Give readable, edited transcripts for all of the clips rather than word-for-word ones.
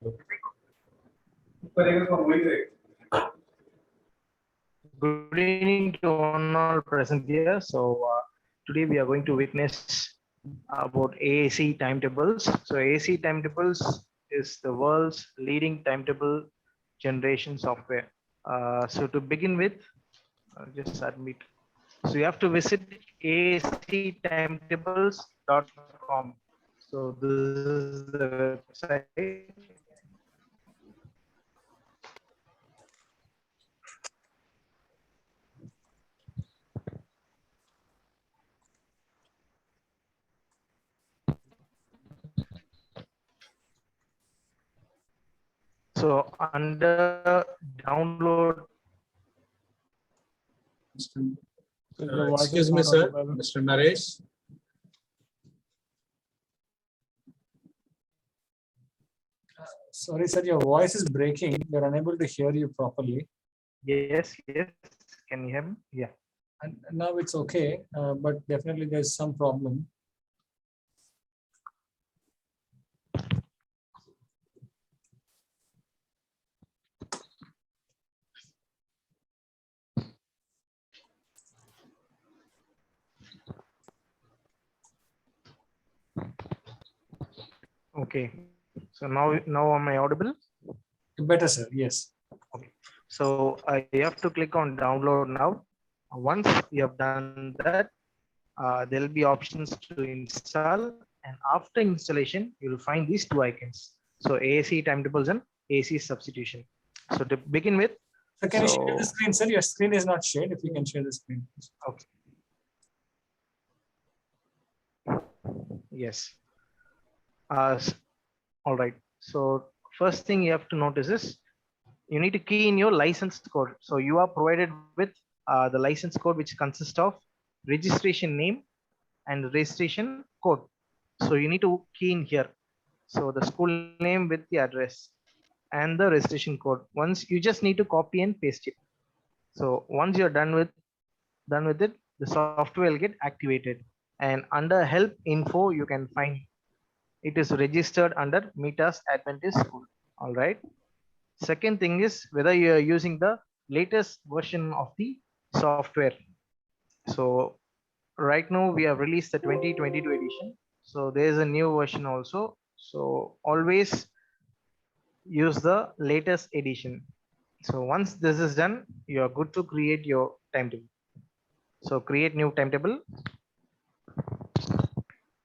Good evening to all present here. So today we are going to witness about AAC timetables. So AAC timetables is the world's leading timetable generation software. So to begin with, just admit. So you have to visit aactimetables.com. So this is the website. So under download. Excuse me, sir, Mr. Naresh. Sorry, sir, your voice is breaking. We're unable to hear you properly. Yes, yes. Can you hear me? Yeah. And now it's okay, but definitely there's some problem. Okay. So now am I audible? Better, sir. Yes. Okay. So you have to click on download now. Once you have done that, there'll be options to install, and after installation, you'll find these two icons. So AAC timetables and AAC substitution. So to begin with, So can you share the screen, sir? Your screen is not shared. If you can share the screen. Okay. Yes. All right. So first thing you have to notice is you need to key in your license code. So you are provided with the license code, which consists of registration name and registration code. So you need to key in here. So the school name with the address and the registration code. Once you just need to copy and paste it. So once you're done with it, the software will get activated. And under help info, you can find it is registered under Metas Adventist School. All right. Second thing is whether you are using the latest version of the software. So right now we have released the 2022 edition. So there is a new version also. So always use the latest edition. So once this is done, you are good to create your timetable. So create new timetable.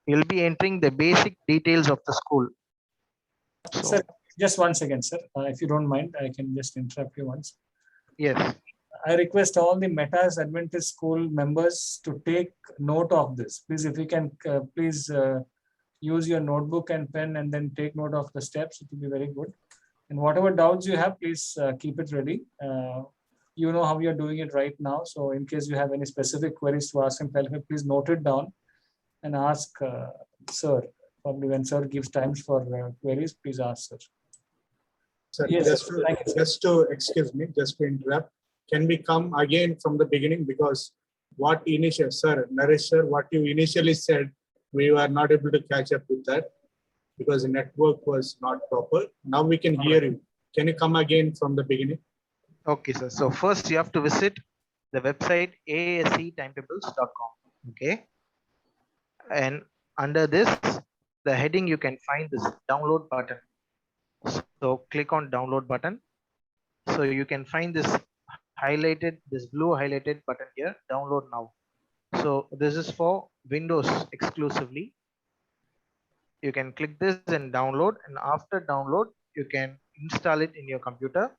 You'll be entering the basic details of the school. So, sir, just one second, sir. If you don't mind, I can just interrupt you once. Yes. I request all the Metas Adventist School members to take note of this. Please, if you can, please use your notebook and pen and then take note of the steps. It will be very good. And whatever doubts you have, please keep it ready. You know how you're doing it right now. So in case you have any specific queries to ask him, please note it down and ask sir. Probably when sir gives times for queries, please ask sir. Sir, yes, just to excuse me, just to interrupt. Can we come again from the beginning? Because what initial, sir, Naresh sir, what you initially said, we were not able to catch up with that because the network was not proper. Now we can hear you. Can you come again from the beginning? Okay, sir. So first you have to visit the website aactimetables.com. Okay. And under this, the heading, you can find this download button. So click on download button. So you can find this blue highlighted button here, download now. So this is for Windows exclusively. You can click this and download, and after download, you can install it in your computer.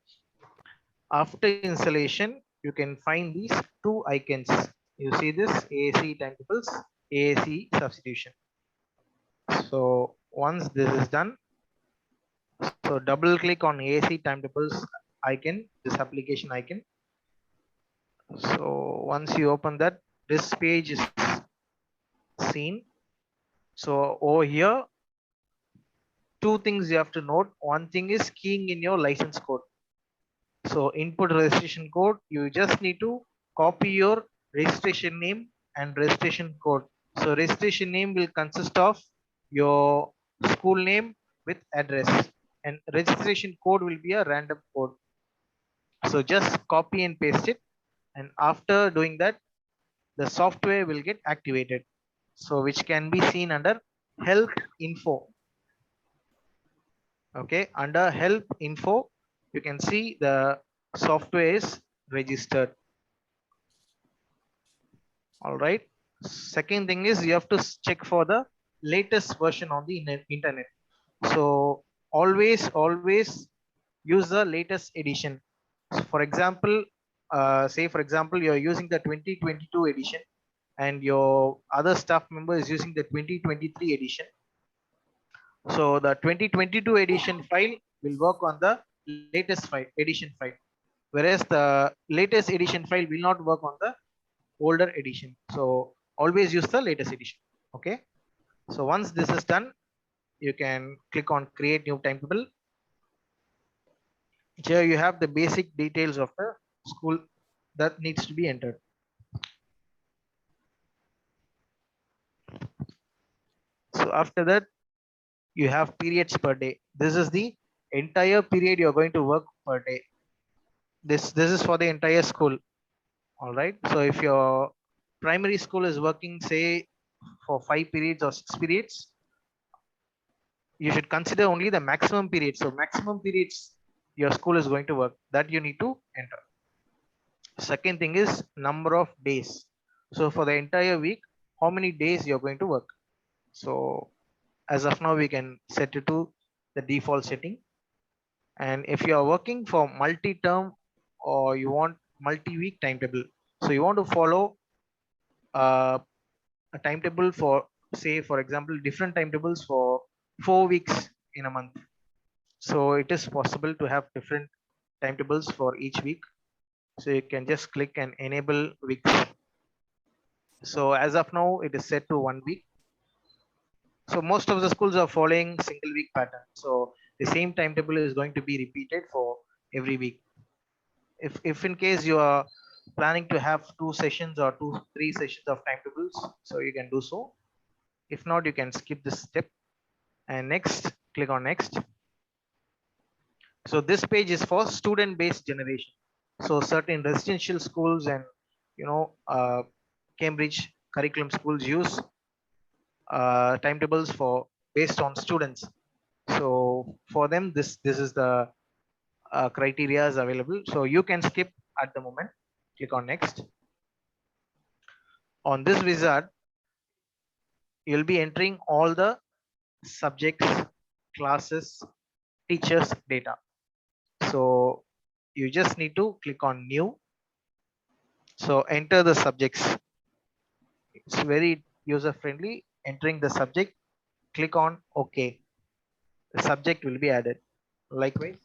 After installation, you can find these two icons. You see this AAC timetables, AAC substitution. So once this is done, so double click on AAC timetables icon, this application icon. So once you open that, this page is seen. So over here, two things you have to note. One thing is keying in your license code. So input registration code, you just need to copy your registration name and registration code. So registration name will consist of your school name with address. and registration code will be a random code. So just copy and paste it. And after doing that, the software will get activated. So which can be seen under help info. Okay, under help info, you can see the software is registered. All right. Second thing is you have to check for the latest version on the internet. So always use the latest edition. So for example, say for example, you're using the 2022 edition and your other staff member is using the 2023 edition. So the 2022 edition file will work on the latest edition file, whereas the latest edition file will not work on the older edition. So always use the latest edition. Okay. So once this is done, you can click on create new timetable. Here you have the basic details of the school that needs to be entered. So after that, you have periods per day. This is the entire period you're going to work per day. This is for the entire school. All right. So if your primary school is working, say for 5 periods or 6 periods, you should consider only the maximum period. So maximum periods your school is going to work, that you need to enter. Second thing is number of days. So for the entire week, how many days you're going to work. So as of now, we can set it to the default setting. And if you are working for multi-term or you want multi-week timetable, so you want to follow a timetable for, say for example, different timetables for 4 weeks in a month. So it is possible to have different timetables for each week. So you can just click and enable weeks. So as of now, it is set to 1 week. So most of the schools are following single week pattern. So the same timetable is going to be repeated for every week. If in case you are planning to have 2 sessions or 3 sessions of timetables, so you can do so. If not, you can skip this step. And next, click on next. So this page is for student-based generation. So certain residential schools and Cambridge curriculum schools use timetables for based on students. So for them, this is the criteria is available. So you can skip at the moment. Click on next. On this wizard, you'll be entering all the subjects, classes, teachers data. So you just need to click on new. So enter the subjects. It's very user friendly. Entering the subject, click on OK. The subject will be added. Likewise.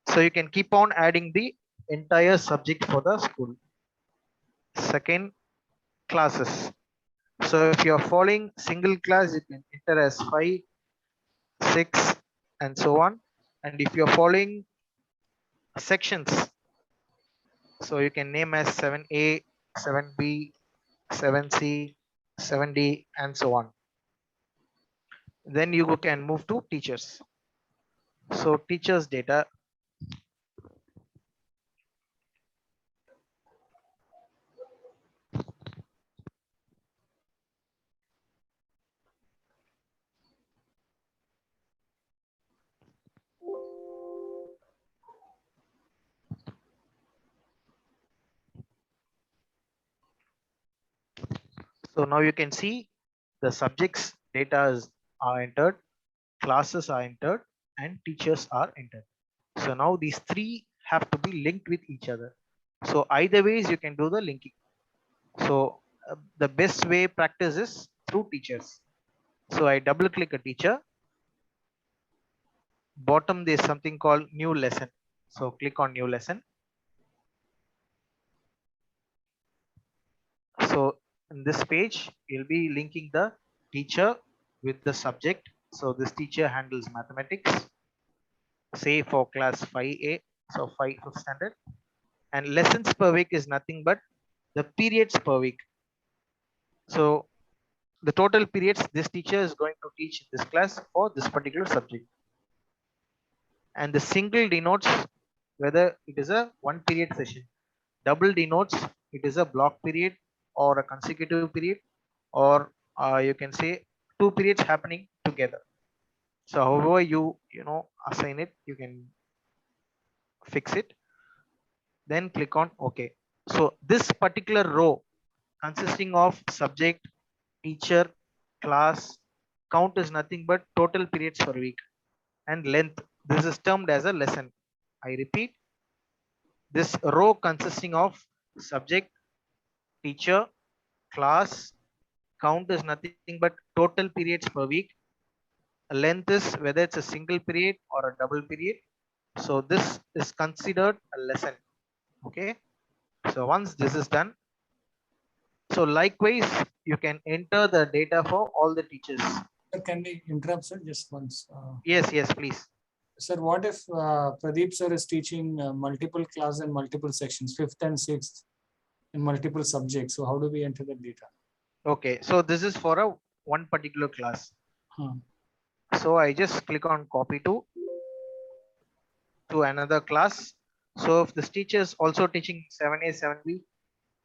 So you can keep on adding the entire subject for the school. Second, classes. So if you're following single class, you can enter as 5, 6, and so on. And if you're following sections, so you can name as 7A, 7B, 7C, 7D, and so on. Then you can move to teachers. So teachers data. So now you can see the subjects data are entered, classes are entered, and teachers are entered. So now these three have to be linked with each other. So either ways you can do the linking. So the best way practice is through teachers. So I double click a teacher. Bottom there's something called new lesson. So click on new lesson. So in this page, you'll be linking the teacher with the subject. So this teacher handles mathematics, say for class 5A, so 5th standard. And lessons per week is nothing but the periods per week. So the total periods this teacher is going to teach in this class for this particular subject. And the single denotes whether it is a one period session. Double denotes it is a block period or a consecutive period, or you can say two periods happening together. So however you assign it, you can fix it. Then click on OK. So this particular row consisting of subject, teacher, class, count is nothing but total periods per week, and length. This is termed as a lesson. I repeat, this row consisting of subject, teacher, class, count is nothing but total periods per week. Length is whether it's a single period or a double period. So this is considered a lesson. Okay. So once this is done, so likewise, you can enter the data for all the teachers. Can we interrupt, sir, just once? Yes, please. Sir, what if Pradeep sir is teaching multiple classes and multiple sections, 5th and 6th, in multiple subjects? So how do we enter the data? Okay, so this is for a one particular class. So I just click on copy to another class. So if this teacher is also teaching 7A, 7B,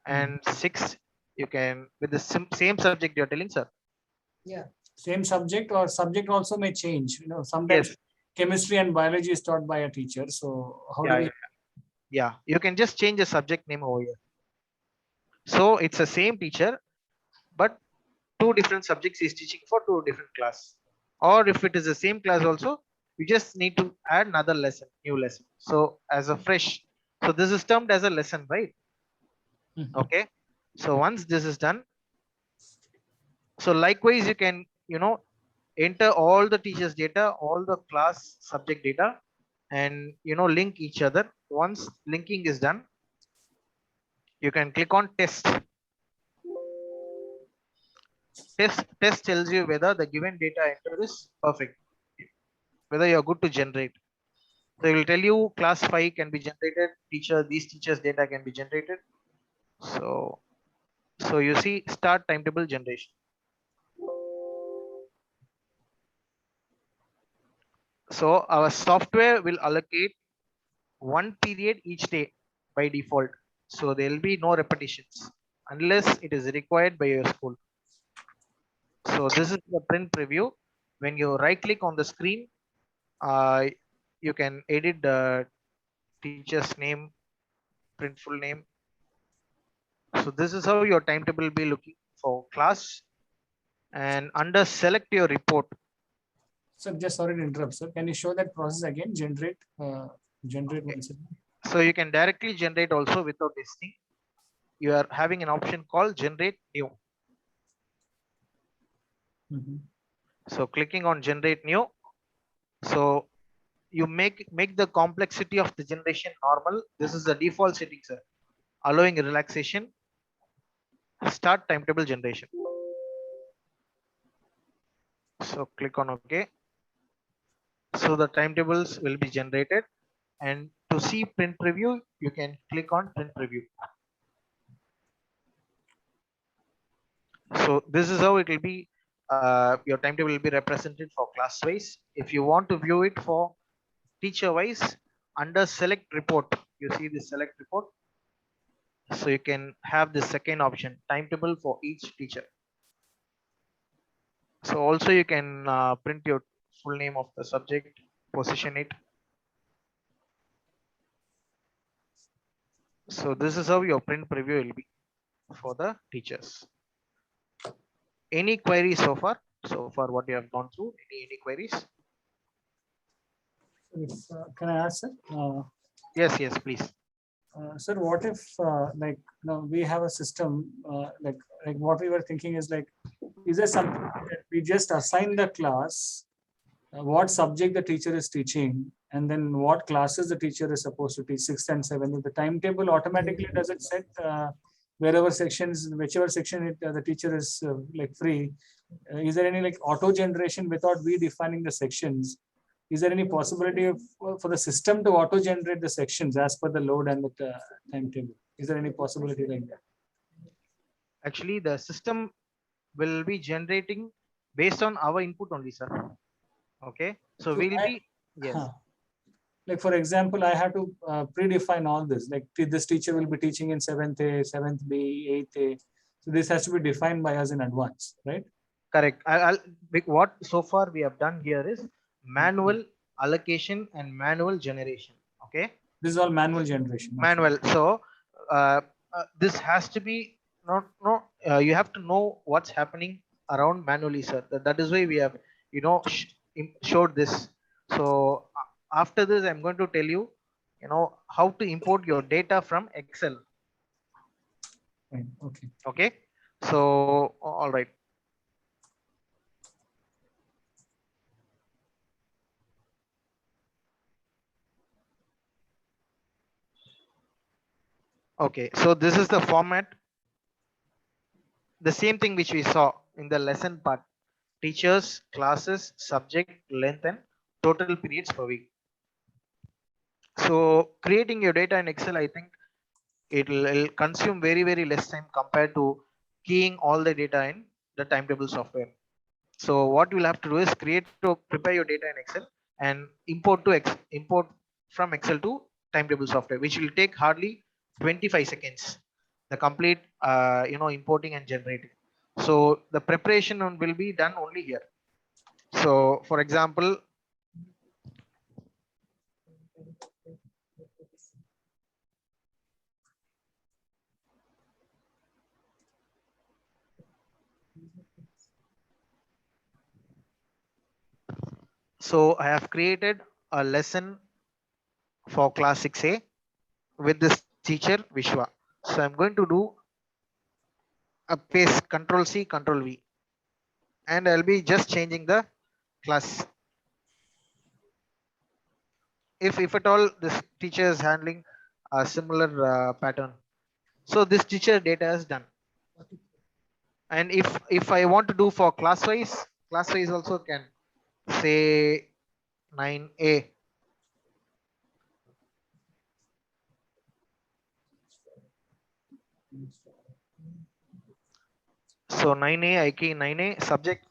and 6, you can with the same subject you're telling, sir. Yeah, same subject, or subject also may change. Sometimes chemistry and biology is taught by a teacher. So how do we? Yeah, you can just change the subject name over here. So it's the same teacher, but two different subjects is teaching for two different class. Or if it is the same class also, you just need to add another lesson, new lesson. So as a fresh, so this is termed as a lesson, right? Okay. So once this is done, so likewise you can enter all the teachers data, all the class subject data, and link each other. Once linking is done, you can click on test. Test tells you whether the given data entered is perfect, whether you're good to generate. So it will tell you class 5 can be generated, these teachers data can be generated. So you see start timetable generation. So our software will allocate one period each day by default. So there will be no repetitions unless it is required by your school. So this is the print preview. When you right click on the screen, you can edit the teacher's name, print full name. So this is how your timetable will be looking for class. And under select your report. So just sorry to interrupt, sir. Can you show that process again? Generate once again. So you can directly generate also without testing. You are having an option called generate new. So clicking on generate new. So you make the complexity of the generation normal. This is the default setting, sir. Allowing relaxation. Start timetable generation. So click on OK. So the timetables will be generated, and to see print preview, you can click on print preview. So this is how it will be. Your timetable will be represented for class wise. If you want to view it for teacher wise, under select report, you see the select report. So you can have the second option, timetable for each teacher. So also you can print your full name of the subject, position it. So this is how your print preview will be for the teachers. Any queries so far? So far what you have gone through, any queries? Can I ask, sir? Yes, please. Sir, what if we have a system like what we were thinking is is there something that we just assign the class, what subject the teacher is teaching, and then what classes the teacher is supposed to teach, 6th and 7th. The timetable automatically does it set whichever section the teacher is free. Is there any auto generation without we defining the sections? Is there any possibility for the system to auto generate the sections as per the load and the timetable? Is there any possibility like that? Actually, the system will be generating based on our input only, sir. Okay, so So we'll be, yes. Like for example, I have to predefine all this. Like this teacher will be teaching in 7th A, 7th B, 8th A. So this has to be defined by us in advance, right? Correct. What so far we have done here is manual allocation and manual generation. Okay. This is all manual generation. Manual. So this has to be you have to know what's happening around manually, sir. That is why we have showed this. So after this, I'm going to tell you, how to import your data from Excel. Right. Okay. Okay. So all right. Okay, so this is the format. The same thing which we saw in the lesson part: teachers, classes, subject, length, and total periods per week. So creating your data in Excel, I think it'll consume very, very less time compared to keying all the data in the timetable software. So what you'll have to do is prepare your data in Excel and import from Excel to timetable software, which will take hardly 25 seconds. The complete importing and generating. So the preparation will be done only here. So for example, so I have created a lesson for class 6A with this teacher Vishwa. So I'm going to do a paste Control C, Control V, and I'll be just changing the class. If at all this teacher is handling a similar pattern, so this teacher data is done. And if I want to do for class wise also can say 9A. So 9A, I key 9A subject.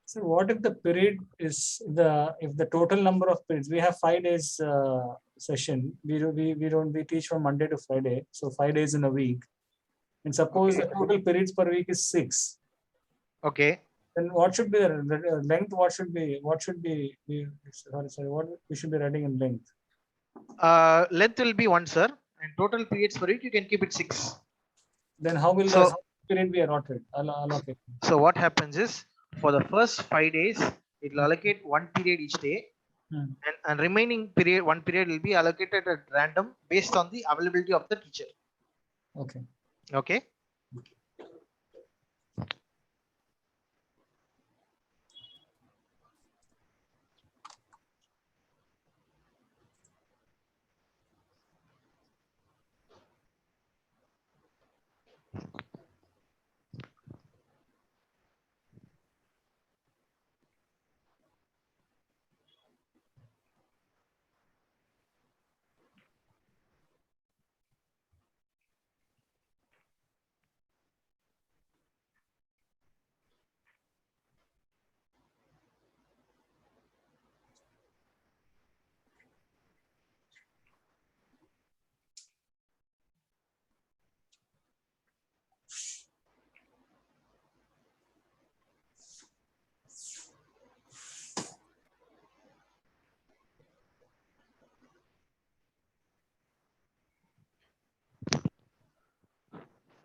So what if the period is if the total number of periods, we have 5 days session, we teach from Monday to Friday, so 5 days in a week, and suppose the total periods per week is 6. Okay. Then what should be the length? What should be what we should be writing in length? Length will be 1, sir, and total periods per week you can keep it 6. Then how will the period be allocate? So what happens is, for the first 5 days, it will allocate 1 period each day, and remaining period 1 period will be allocated at random based on the availability of the teacher. Okay. Okay.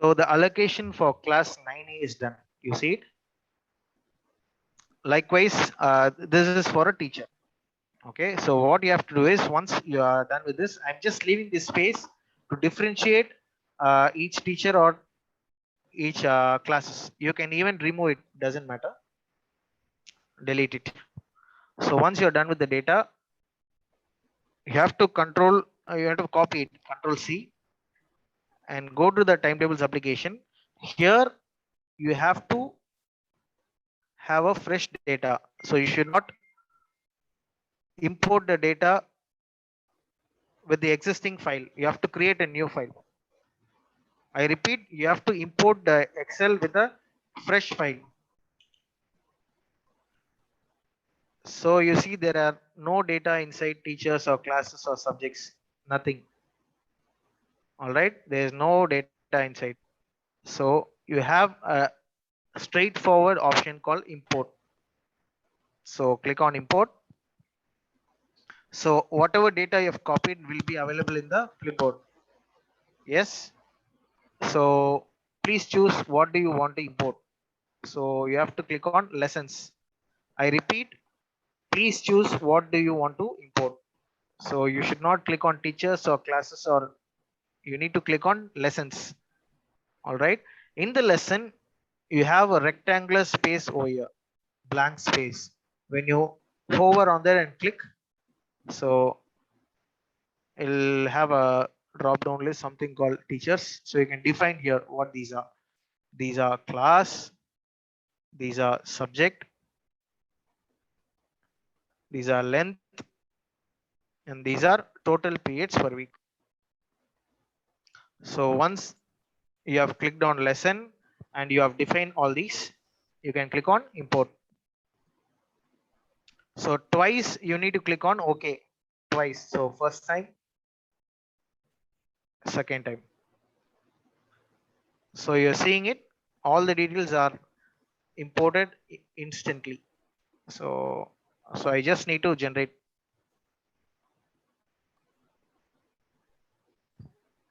So the allocation for class 9A is done. You see it? Likewise, this is for a teacher. Okay, so what you have to do is, once you are done with this, I'm just leaving this space to differentiate each teacher or each classes. You can even remove it, doesn't matter. Delete it. So once you're done with the data, you have to you have to copy it, Control C, and go to the timetables application. Here you have to have a fresh data. So you should not import the data with the existing file. You have to create a new file. I repeat, you have to import the Excel with a fresh file. So you see there are no data inside teachers or classes or subjects, nothing. All right, there is no data inside. So you have a straightforward option called import. So click on import. So whatever data you have copied will be available in the clipboard. Yes. So please choose what do you want to import. So you have to click on lessons. I repeat, please choose what do you want to import. So you should not click on teachers or classes, or you need to click on lessons. All right. In the lesson, you have a rectangular space over here, blank space. When you hover on there and click, so it'll have a drop down list, something called teachers. So you can define here what these are. These are class, these are subject, these are length, and these are total periods per week. So once you have clicked on lesson and you have defined all these, you can click on import. So twice you need to click on OK, twice. So first time, second time. So you're seeing it, all the details are imported instantly. So I just need to generate.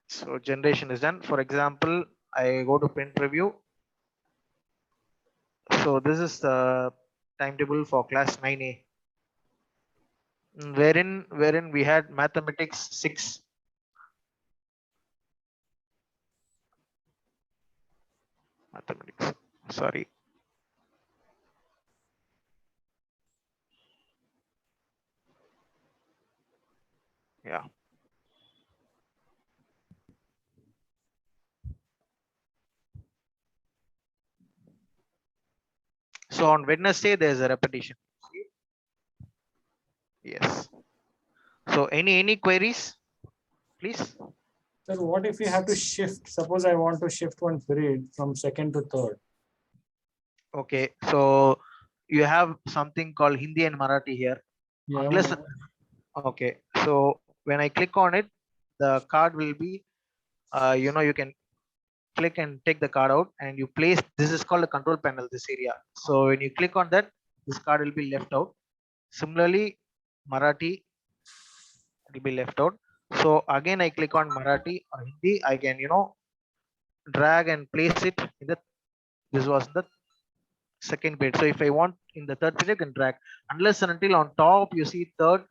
So generation is done. For example, I go to print preview. So this is the timetable for class 9A, wherein we had mathematics 6. Mathematics, sorry. Yeah. So on Wednesday, there's a repetition. Yes. So any queries, please? So what if we have to shift? Suppose I want to shift one period from second to third. Okay. So you have something called Hindi and Marathi here. Yeah. Unless, okay. So when I click on it, the card will be, you can click and take the card out and you place, this is called a control panel, this area. So when you click on that, this card will be left out. Similarly, Marathi will be left out. So again, I click on Marathi or Hindi, I can, drag and place it in the, this was the second period. So if I want in the third period, I can drag, unless and until on top you see third,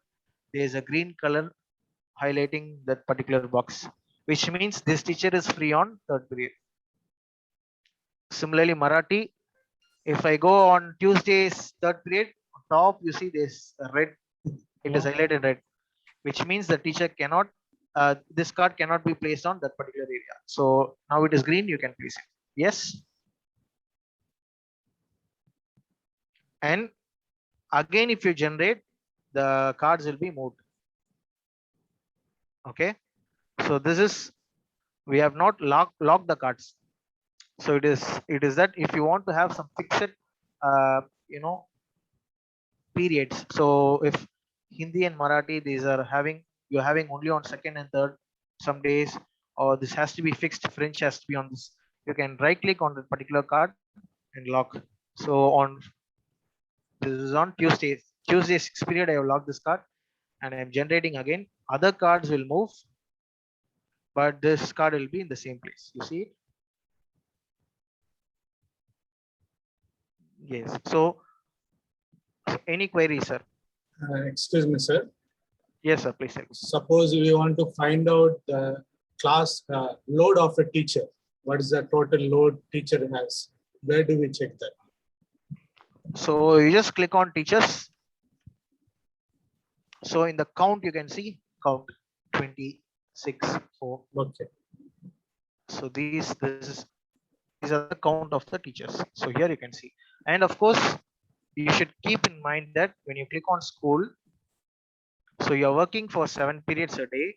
there is a green color highlighting that particular box, which means this teacher is free on third period. Similarly, Marathi, if I go on Tuesday's third period, on top you see this red, it is highlighted red, which means the teacher cannot, this card cannot be placed on that particular area. So now it is green, you can place it. Yes. And again, if you generate, the cards will be moved. Okay. So this is, we have not locked the cards. So it is that if you want to have some fixed, periods. So if Hindi and Marathi, these are having, you're having only on second and third some days, or this has to be fixed, French has to be on this, you can right click on the particular card and lock. So on, this is on Tuesday 6th period, I have locked this card and I'm generating again. Other cards will move, but this card will be in the same place. You see it? Yes. So any query, sir? Excuse me, sir. Yes, sir. Please. Suppose we want to find out the class load of a teacher, what is the total load teacher has? Where do we check that? So you just click on teachers. So in the count, you can see count 26, 4. Okay. So these are the count of the teachers. So here you can see. And of course, you should keep in mind that when you click on school, so you're working for 7 periods a day,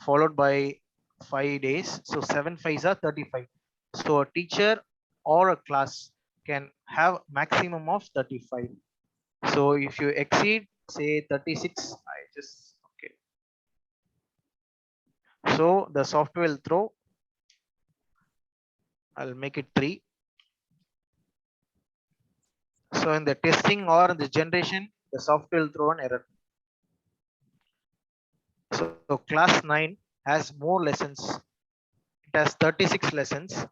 followed by 5 days. So 7 5s are 35. So a teacher or a class can have maximum of 35. So if you exceed, say 36, okay. So the software will throw, I'll make it 3. So in the testing or in the generation, the software will throw an error. So class 9 has more lessons. It has 36 lessons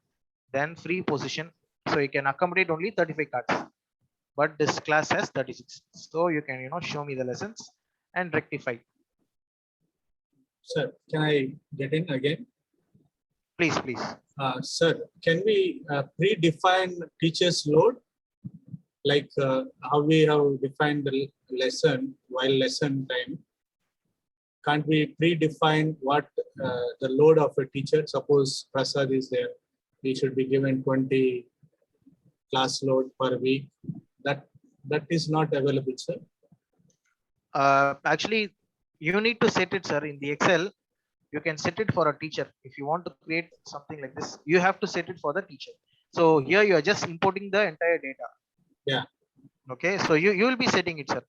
than free position. So you can accommodate only 35 cards. But this class has 36. So you can, show me the lessons and rectify. Sir, can I get in again? Please, please. Sir, can we predefine teacher's load? Like how we have defined the lesson while lesson time? Can't we predefine what the load of a teacher? Suppose Prasad is there, he should be given 20 class load per week. That is not available, sir. Actually, you need to set it, sir, in the Excel. You can set it for a teacher. If you want to create something like this, you have to set it for the teacher. So here you are just importing the entire data. Yeah. Okay. So you will be setting it, sir.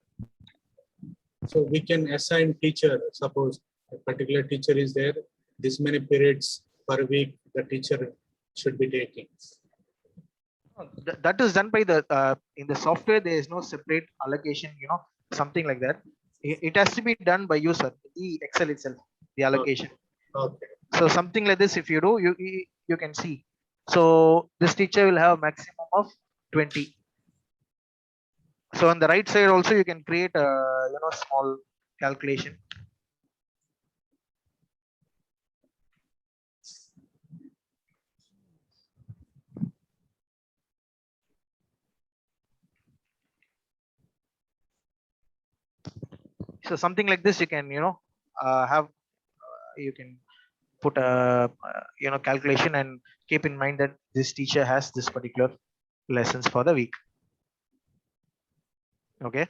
So we can assign teacher. Suppose a particular teacher is there, this many periods per week the teacher should be taking. That is done by the in the software. There is no separate allocation, something like that. It has to be done by you, sir. The Excel itself, the allocation. Okay. So something like this, if you do, you can see. So this teacher will have a maximum of 20. So on the right side also you can create a small calculation. So something like this you can have you can put a calculation and keep in mind that this teacher has this particular lessons for the week. Okay.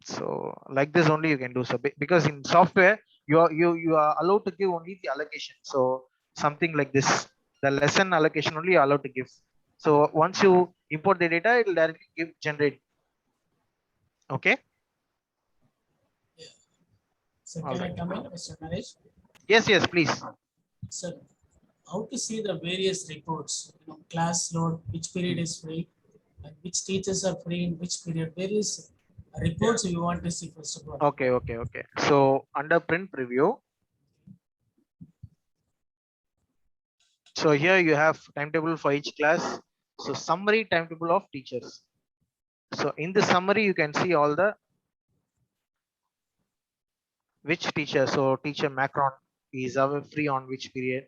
So like this only you can do so, because in software you are allowed to give only the allocation. So something like this, the lesson allocation only you are allowed to give. So once you import the data, it will directly generate. Okay. So can I come in, Mr. Naresh? Yes, please. Sir, how to see the various reports, class load, which period is free, and which teachers are free in which period? Various reports we want to see first of all. Okay. So under print preview, so here you have timetable for each class. So summary timetable of teachers. So in the summary, you can see all the which teacher. So teacher Macron is free on which period,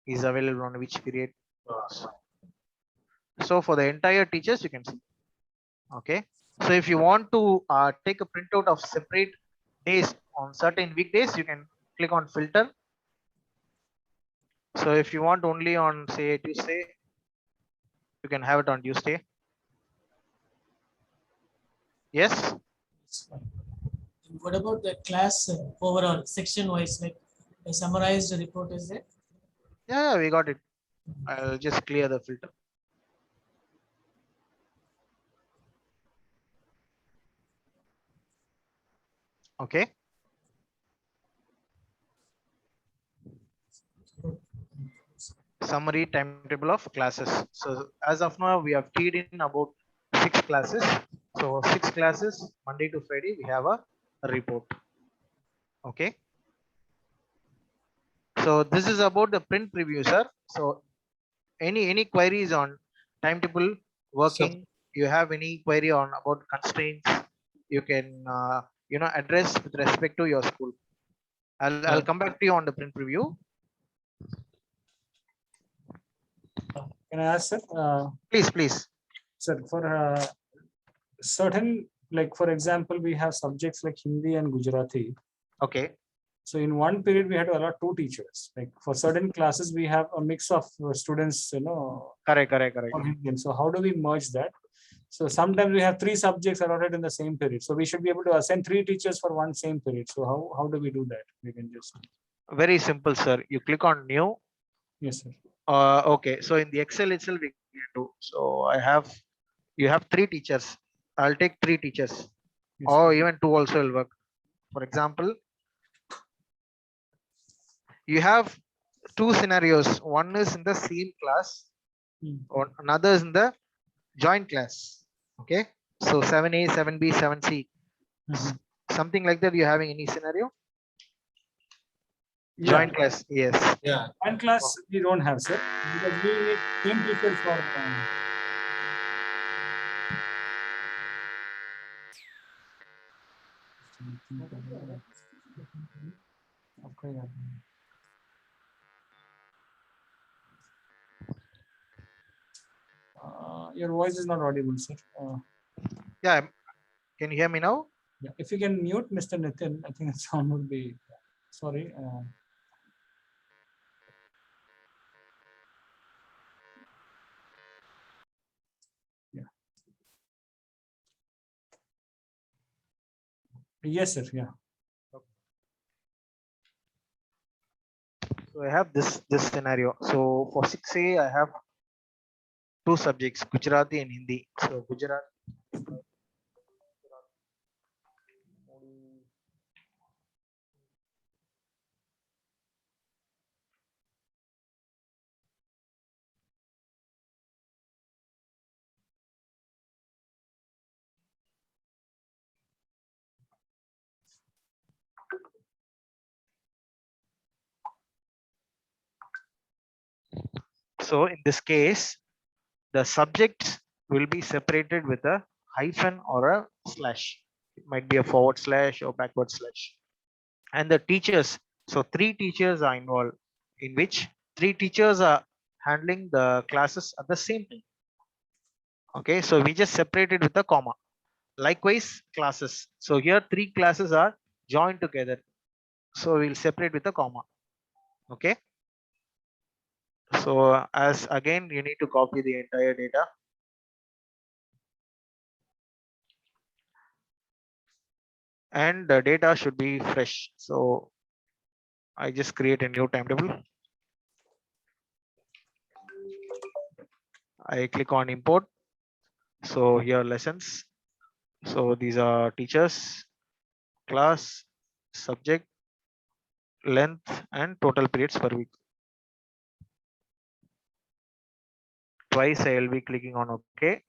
is available on which period. So for the entire teachers, you can see. Okay. So if you want to take a printout of separate days on certain weekdays, you can click on filter. So if you want only on say Tuesday, you can have it on Tuesday. Yes. What about the class overall section wise, like the summarized report is there? Yeah, we got it. I'll just clear the filter. Okay. Summary timetable of classes. So as of now, we have keyed in about 6 classes. So 6 classes, Monday to Friday, we have a report. Okay. So this is about the print preview, sir. So any queries on timetable working? So, you have any query on about constraints? You can address with respect to your school. I'll come back to you on the print preview. Can I ask, sir? Please, please. Sir, for certain, like for example, we have subjects like Hindi and Gujarati. Okay. So in one period, we had to allot 2 teachers. Like for certain classes, we have a mix of students, Correct. from Indian. So how do we merge that? So sometimes we have 3 subjects allotted in the same period. So we should be able to assign 3 teachers for one same period. So how do we do that? We can just. Very simple, sir. You click on new. Yes, sir. Okay. So in the Excel itself, we can do. So you have 3 teachers. I'll take 3 teachers, Yes, or sir. even 2 also will work. For example, you have 2 scenarios. One is in the same class, or another is in the joint class. Okay. So 7A, 7B, 7C, something like that. You having any scenario? Joint class, yes. Yeah. One class we don't have, sir, because we need same teacher for. Okay. Your voice is not audible, sir. Yeah. Can you hear me now? Yeah. If you can mute Mr. Nitin, I think the sound would be. Sorry. Yeah. Yes, sir. Yeah. So I have this scenario. So for 6A, I have 2 subjects, Gujarati and Hindi. So Gujarati. So in this case, the subjects will be separated with a hyphen or a slash. It might be a forward slash or backward slash. And the teachers, so 3 teachers are involved, in which 3 teachers are handling the classes at the same time. Okay, so we just separated with a comma. Likewise, classes. So here 3 classes are joined together. So we'll separate with a comma. Okay. So as again, you need to copy the entire data. And the data should be fresh. So I just create a new timetable. I click on import. So here lessons. So these are teachers, class, subject, length, and total periods per week. Twice I will be clicking on OK.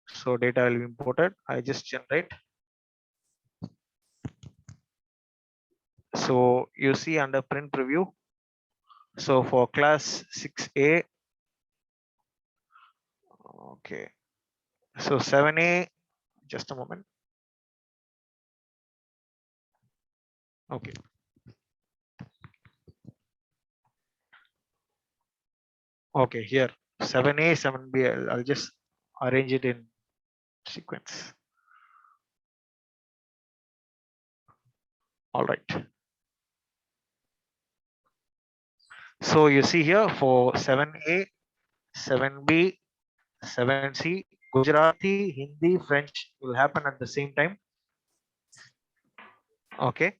So data will be imported. I just generate. So you see under print preview. So for class 6A, okay. So 7A, just a moment. Okay. Okay, here 7A, 7B. I'll just arrange it in sequence. All right. So you see here for 7A, 7B, 7C, Gujarati, Hindi, French will happen at the same time. Okay.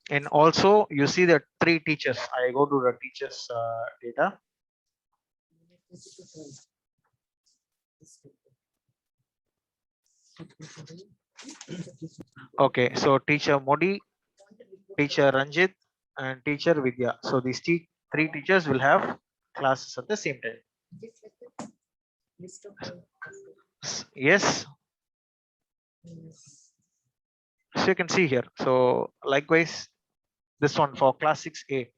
And also you see the 3 teachers. I go to the teachers data. Okay, so teacher Modi, teacher Ranjit, and teacher Vidya. So these 3 teachers will have classes at the same time. Yes. So you can see here. So likewise, this one for class 6A.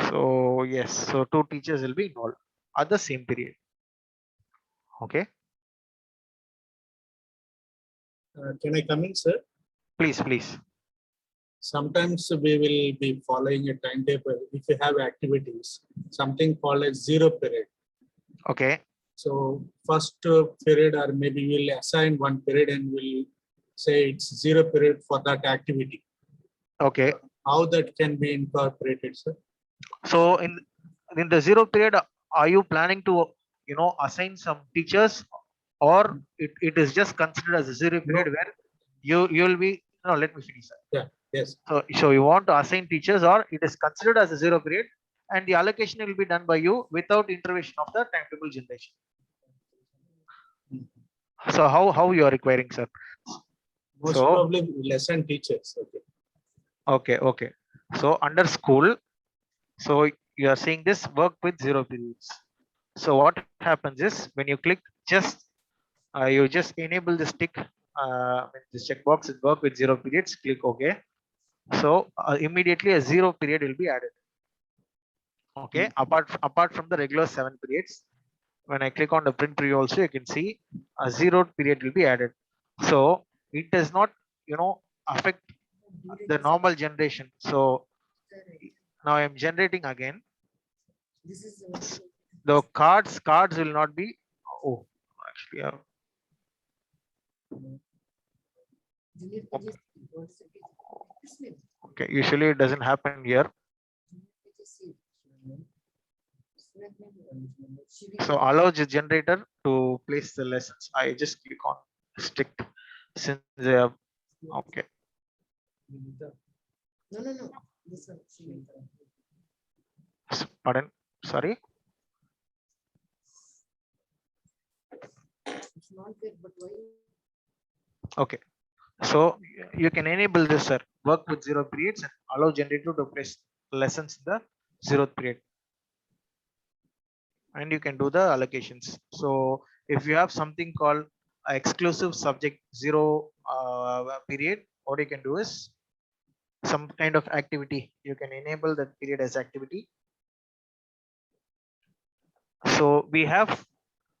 So yes, so 2 teachers will be involved at the same period. Okay. Can I come in, sir? please. Sometimes we will be following a timetable. If you have activities, something called as 0 period. Okay. So first period, or maybe we'll assign one period and we'll say it's 0 period for that activity. Okay. How that can be incorporated, sir? So in the 0 period, are you planning to, assign some teachers, or it is just considered as a 0 period where you will be, no, let me finish that. Yeah, yes. So you want to assign teachers, or it is considered as a 0 period and the allocation will be done by you without intervention of the timetable generation. So how you are requiring, sir? Most So probably lesson teachers. Okay. Okay. So under school, so you are seeing this work with 0 periods. So what happens is when you click you just enable this tick, this checkbox is work with 0 periods, click OK. So immediately a 0 period will be added. Okay, apart from the regular 7 periods, when I click on the print preview also, you can see a 0 period will be added. So it does not, affect the normal generation. So now I am generating again. The cards will not be. Oh, actually, okay. Usually it doesn't happen here. So allow the generator to place the lessons. I just click on strict since they have. Okay. No. Pardon. Sorry. It's not there, but why? Okay. So you can enable this, sir. Work with 0 periods and allow generator to place lessons in the 0th period. And you can do the allocations. So if you have something called exclusive subject 0 period, what you can do is some kind of activity. You can enable that period as activity. So we have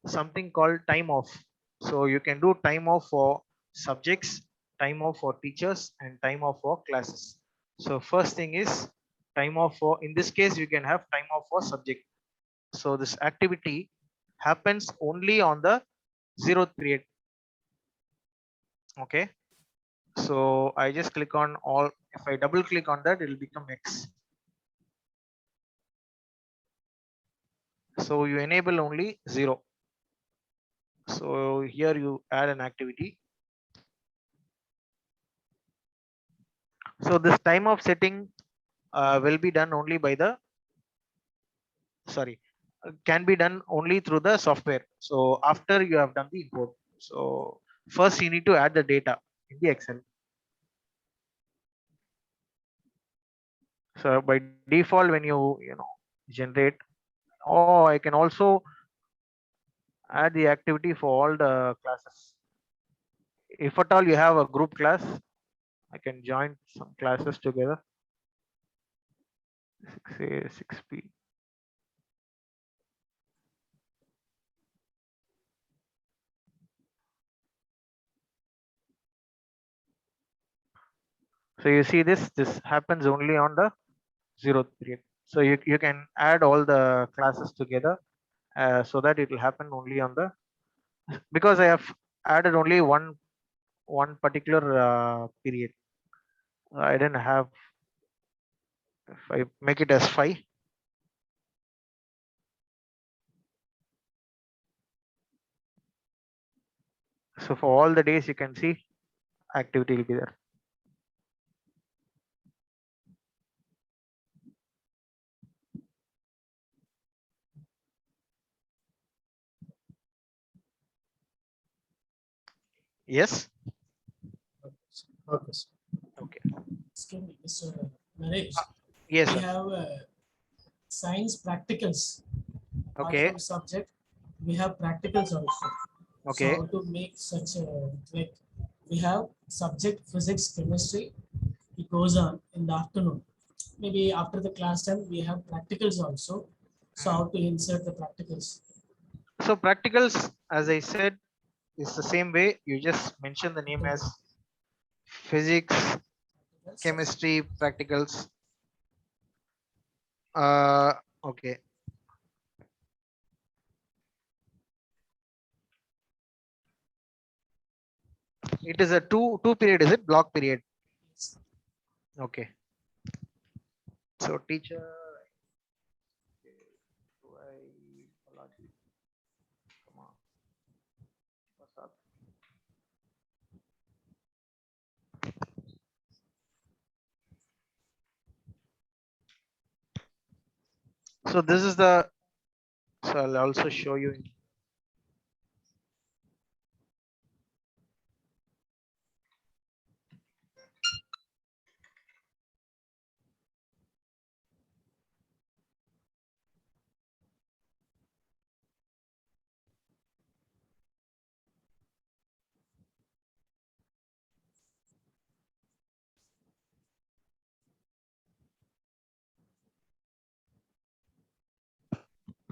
something called time off. So you can do time off for subjects, time off for teachers, and time off for classes. So first thing is time off for, in this case, you can have time off for subject. So this activity happens only on the 0th period. Okay. So I just click on all. If I double click on that, it will become X. So you enable only 0. So here you add an activity. So this time of setting will be done only by the, can be done only through the software. So after you have done the import. So first you need to add the data in the Excel. So by default, when you generate, I can also add the activity for all the classes. If at all you have a group class, I can join some classes together. 6A, 6B. So you see this happens only on the 0th period. So you can add all the classes together so that it will happen only on the, because I have added only one particular period. I didn't have, if I make it as 5. So for all the days you can see activity will be there. Yes. Okay. Okay. Excuse me, Mr. Naresh. Yes, We sir. have science practicals. Okay. Apart from subject, we have practicals also. Okay. So how to make such a, like, we have subject physics, chemistry. It goes on in the afternoon. Maybe after the class time, we have practicals also. So how to insert the practicals? So practicals, as I said, is the same way. You just mention the name as physics, Yes. chemistry, practicals. Okay. It is a two period, is it? Block period. Yes. Okay. So teacher, do come on. What's up? So this is the, so I'll also show you.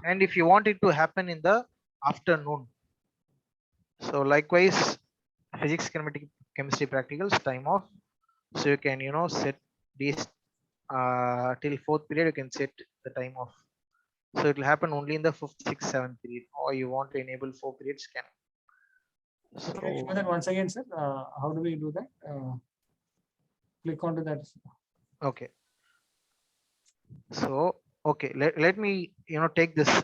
And if you want it to happen in the afternoon, so likewise, physics, chemistry practicals, time off. So you can, set these till fourth period, you can set the time off. So it will happen only in the fifth, sixth, seventh period, or you want to enable 4 periods, can. Can you show So that once again, sir? How do we do that? Click onto that. okay. So okay, let me take this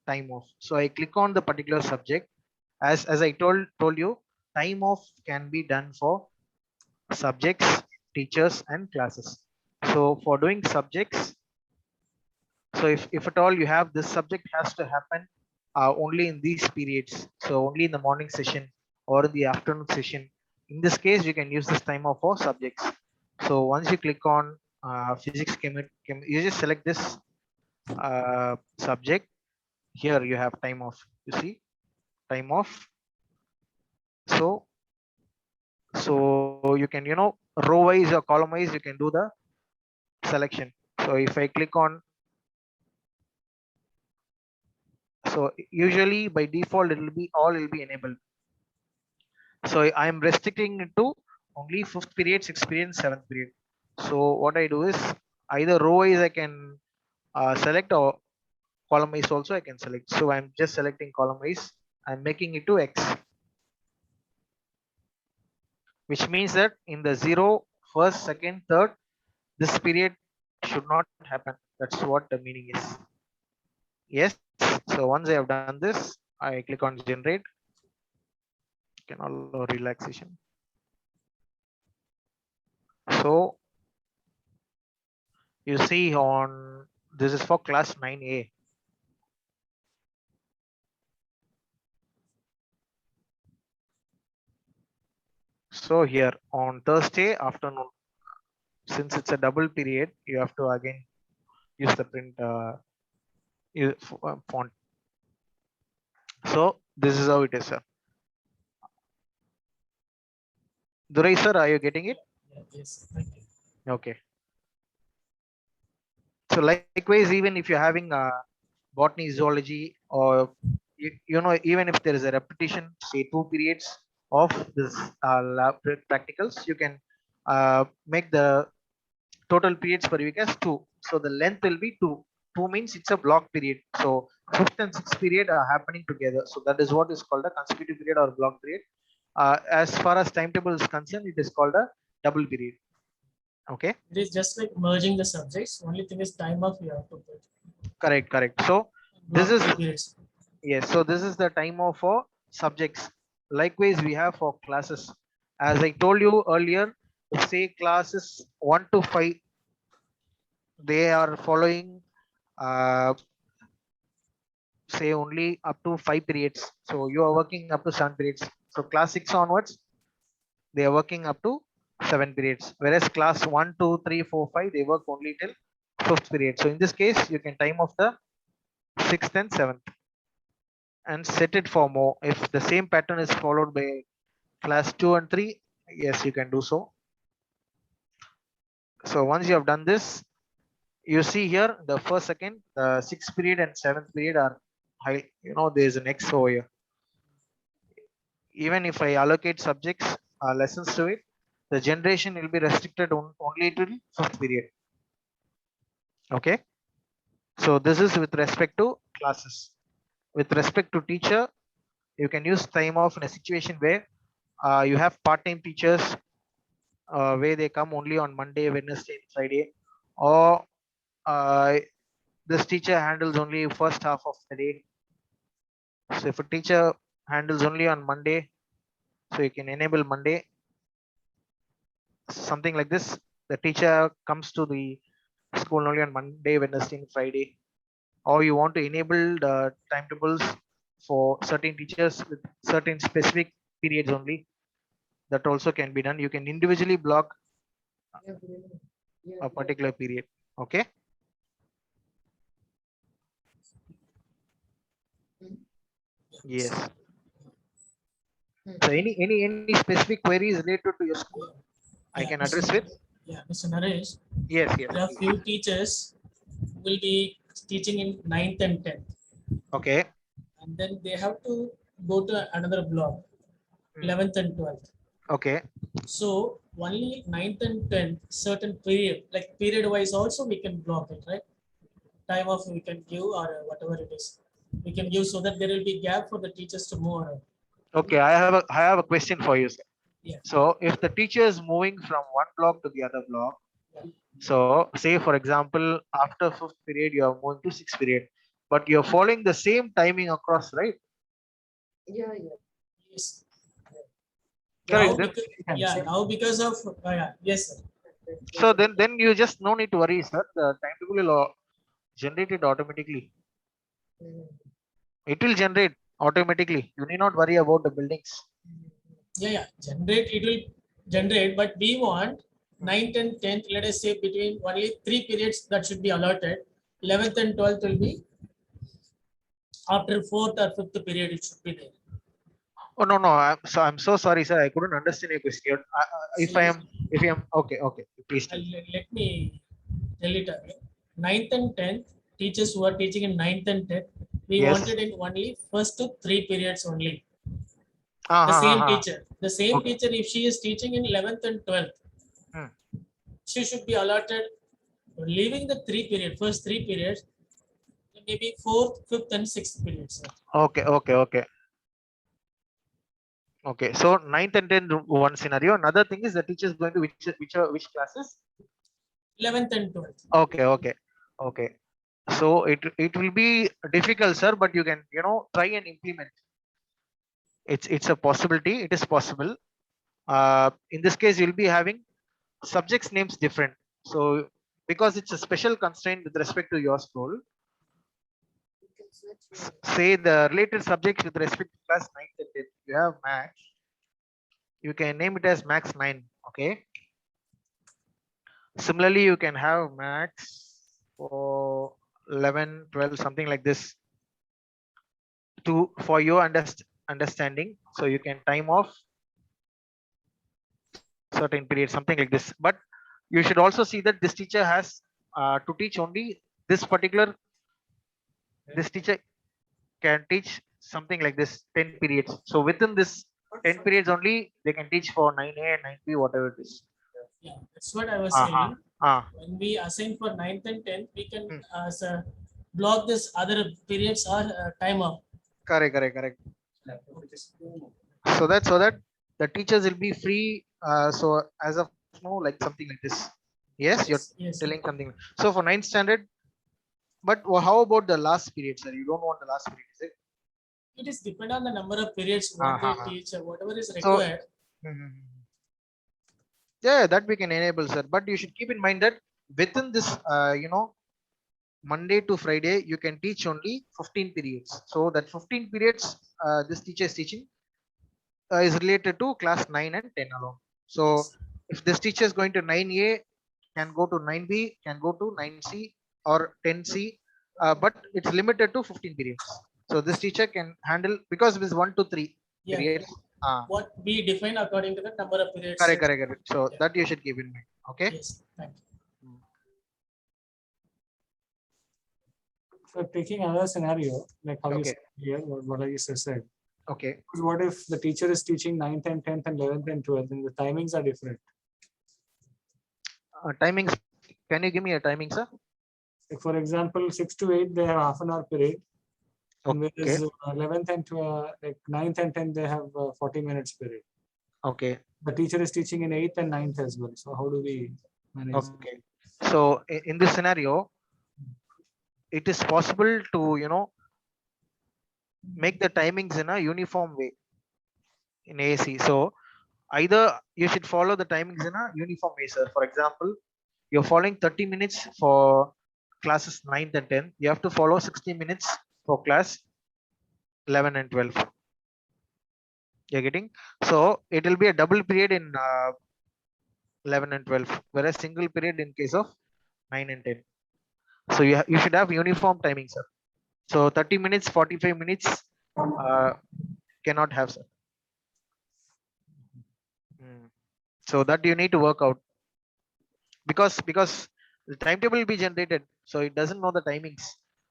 time off. So I click on the particular subject. As I told you, time off can be done for subjects, teachers, and classes. So for doing subjects, so if at all you have this subject has to happen only in these periods, so only in the morning session or in the afternoon session. In this case, you can use this time off for subjects. So once you click on physics, you just select this subject. Here you have time off. You see, time off. So you can row wise or column wise, you can do the selection. So if I click on, so usually by default it will be all will be enabled. So I am restricting it to only fifth period, sixth period, seventh period. So what I do is either row wise I can select, or column wise also I can select. So I'm just selecting column wise. I'm making it to X, which means that in the 0, first, second, third, this period should not happen. That's what the meaning is. Yes. So once I have done this, I click on generate. Can allow relaxation. So you see on, this is for class 9A. So here on Thursday afternoon, since it's a double period, you have to again use the print font. So this is how it is, sir. Durai sir, are you getting it? Yeah, yes. Thank you. Okay. So likewise, even if you're having botany, zoology, or even if there is a repetition, say 2 periods of this lab practicals, you can make the total periods per week as 2. So the length will be 2. 2 means it's a block period. So fifth and sixth period are happening together. So that is what is called a consecutive period or block period. As far as timetable is concerned, it is called a double period. Okay. It is just like merging the subjects. Only thing is time off you have to put. Correct. So Block this is, periods. yes. So this is the time off for subjects. Likewise, we have for classes. As I told you earlier, say classes 1 to 5, they are following say only up to 5 periods. So you are working up to 7 periods. So class 6 onwards, they are working up to 7 periods. Whereas class 1, 2, 3, 4, 5, they work only till 5th period. So in this case, you can time off the 6th and 7th and set it for more. If the same pattern is followed by class 2 and 3, yes, you can do so. So once you have done this, you see here the first, second, the 6th period and 7th period are high. There's an X over here. Even if I allocate subjects lessons to it, the generation will be restricted only till 5th period. Okay. So this is with respect to classes. With respect to teacher, you can use time off in a situation where you have part-time teachers where they come only on Monday, Wednesday, and Friday, or this teacher handles only first half of the day. So if a teacher handles only on Monday, so you can enable Monday, something like this. The teacher comes to the school only on Monday, Wednesday, and Friday, or you want to enable the timetables for certain teachers with certain specific periods only. That also can be done. You can individually block a particular period. Okay. Yes. So any specific queries related to your school, I can address with. Yeah, Mr. Naresh, Yes. there are few teachers will be teaching in 9th and 10th, Okay. and then they have to go to another block, 11th and 12th. Okay. So only 9th and 10th, certain period, like period wise also we can block it, right? Time off we can give or whatever it is. We can give so that there will be gap for the teachers to move around. Okay. I have a question for you, sir. Yeah. So if the teacher is moving from one block to the other block, Yeah. so say for example, after 5th period, you are moving to 6th period, but you're following the same timing across, right? Yes. Correct. Now because, now because of yes, sir. So then you just no need to worry, sir. The timetable will generate it automatically. It will generate automatically. You need not worry about the buildings. Yeah. Generate, it will generate, but we want 9th and 10th, let us say between only 3 periods that should be allotted. 11th and 12th will be after 4th or 5th period, it should be there. Oh no, I'm so sorry, sir. I couldn't understand your question. If I am okay, please tell. Let me tell it again. 9th and 10th, teachers who are teaching in 9th and 10th, we Yes. wanted in only first to 3 periods only. Ah, The ah, same ah, ah. teacher, the same Okay. teacher, if she is teaching in 11th and 12th, she should be allotted, leaving the 3 period, first 3 periods, maybe 4th, 5th, and 6th periods. Sir. Okay. Okay. So 9th and 10th one scenario. Another thing is the teacher is going to which classes? 11th and 12th. Okay. So it will be difficult, sir, but you can try and implement. It's a possibility. It is possible. In this case, you'll be having subjects names different. So because it's a special constraint with respect to your school, say the related subjects with respect to class 9th and 10th, you have max, you can name it as max 9. Okay. Similarly, you can have max for 11, 12, something like this for your understanding. So you can time off certain period, something like this. But you should also see that this teacher has to teach only this particular. This teacher can teach something like this 10 periods. So within this 10 periods only, they can teach for 9A and 9B, whatever it is. Yeah, that's what I was saying. When we assign for 9th and 10th, we can block this other periods or time off. Correct. So that the teachers will be free. So as of now, like something like this. Yes, you're telling something. So for 9th standard, but how about the last period, sir? You don't want the last period, is it? It is depend on the number of periods what they teach, whatever is required. So, yeah, that we can enable, sir. But you should keep in mind that within this, Monday to Friday, you can teach only 15 periods. So that 15 periods, this teacher is teaching is related to class 9 and 10 alone. So if this teacher is going to 9A, can go to 9B, can go to 9C or 10C, but it's limited to 15 periods. So this teacher can handle, because it is 1 to 3 periods. What we define according to the number of periods. Correct. So that you should keep in mind. Okay. Yes, thank you. So taking another scenario, like how you said here, what I just said. Okay. What if the teacher is teaching 9th and 10th and 11th and 12th and the timings are different? Timings. Can you give me a timing, sir? Like for example, 6 to 8, they have half an hour period. And Okay. whereas 11th and like 9th and 10th, they have 40 minutes period. Okay. The teacher is teaching in 8th and 9th as well. So how do we manage? Okay. So in this scenario, it is possible to, make the timings in a uniform way in ASC. So either you should follow the timings in a uniform way, sir. For example, you're following 30 minutes for classes 9th and 10th. You have to follow 60 minutes for class 11 and 12. You're getting? So it will be a double period in 11 and 12, whereas single period in case of 9 and 10. So you should have uniform timing, sir. So 30 minutes, 45 minutes cannot have, sir. So that you need to work out, because the timetable will be generated, so it doesn't know the timings.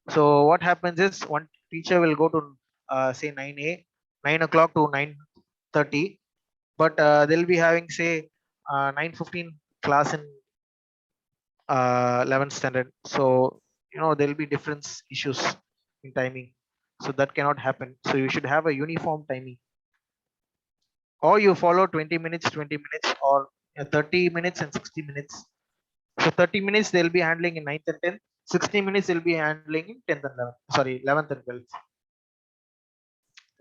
So what happens is one teacher will go to say 9 o'clock to 9:30, but they'll be having say 9:15 class in 11th standard. So there'll be difference issues in timing, so that cannot happen. So you should have a uniform timing, or you follow 20 minutes, 20 minutes, or 30 minutes and 60 minutes. So 30 minutes they'll be handling in 9th and 10th. 60 minutes they'll be handling in 10th and 11th. Sorry, 11th and 12th.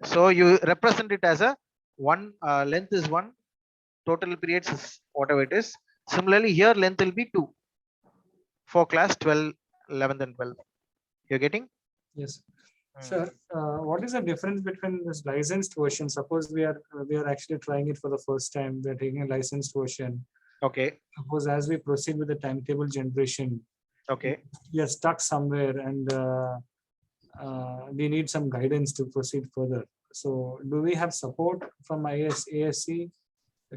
So you represent it as a one length is one, total periods is whatever it is. Similarly, here length will be 2 for class 12, 11th and 12th. You're getting? Yes. Sir, what is the difference between this licensed version? Suppose we are actually trying it for the first time. We are taking a licensed version. Okay. Suppose as we proceed with the timetable generation, okay, we are stuck somewhere and we need some guidance to proceed further. So, do we have support from ASC?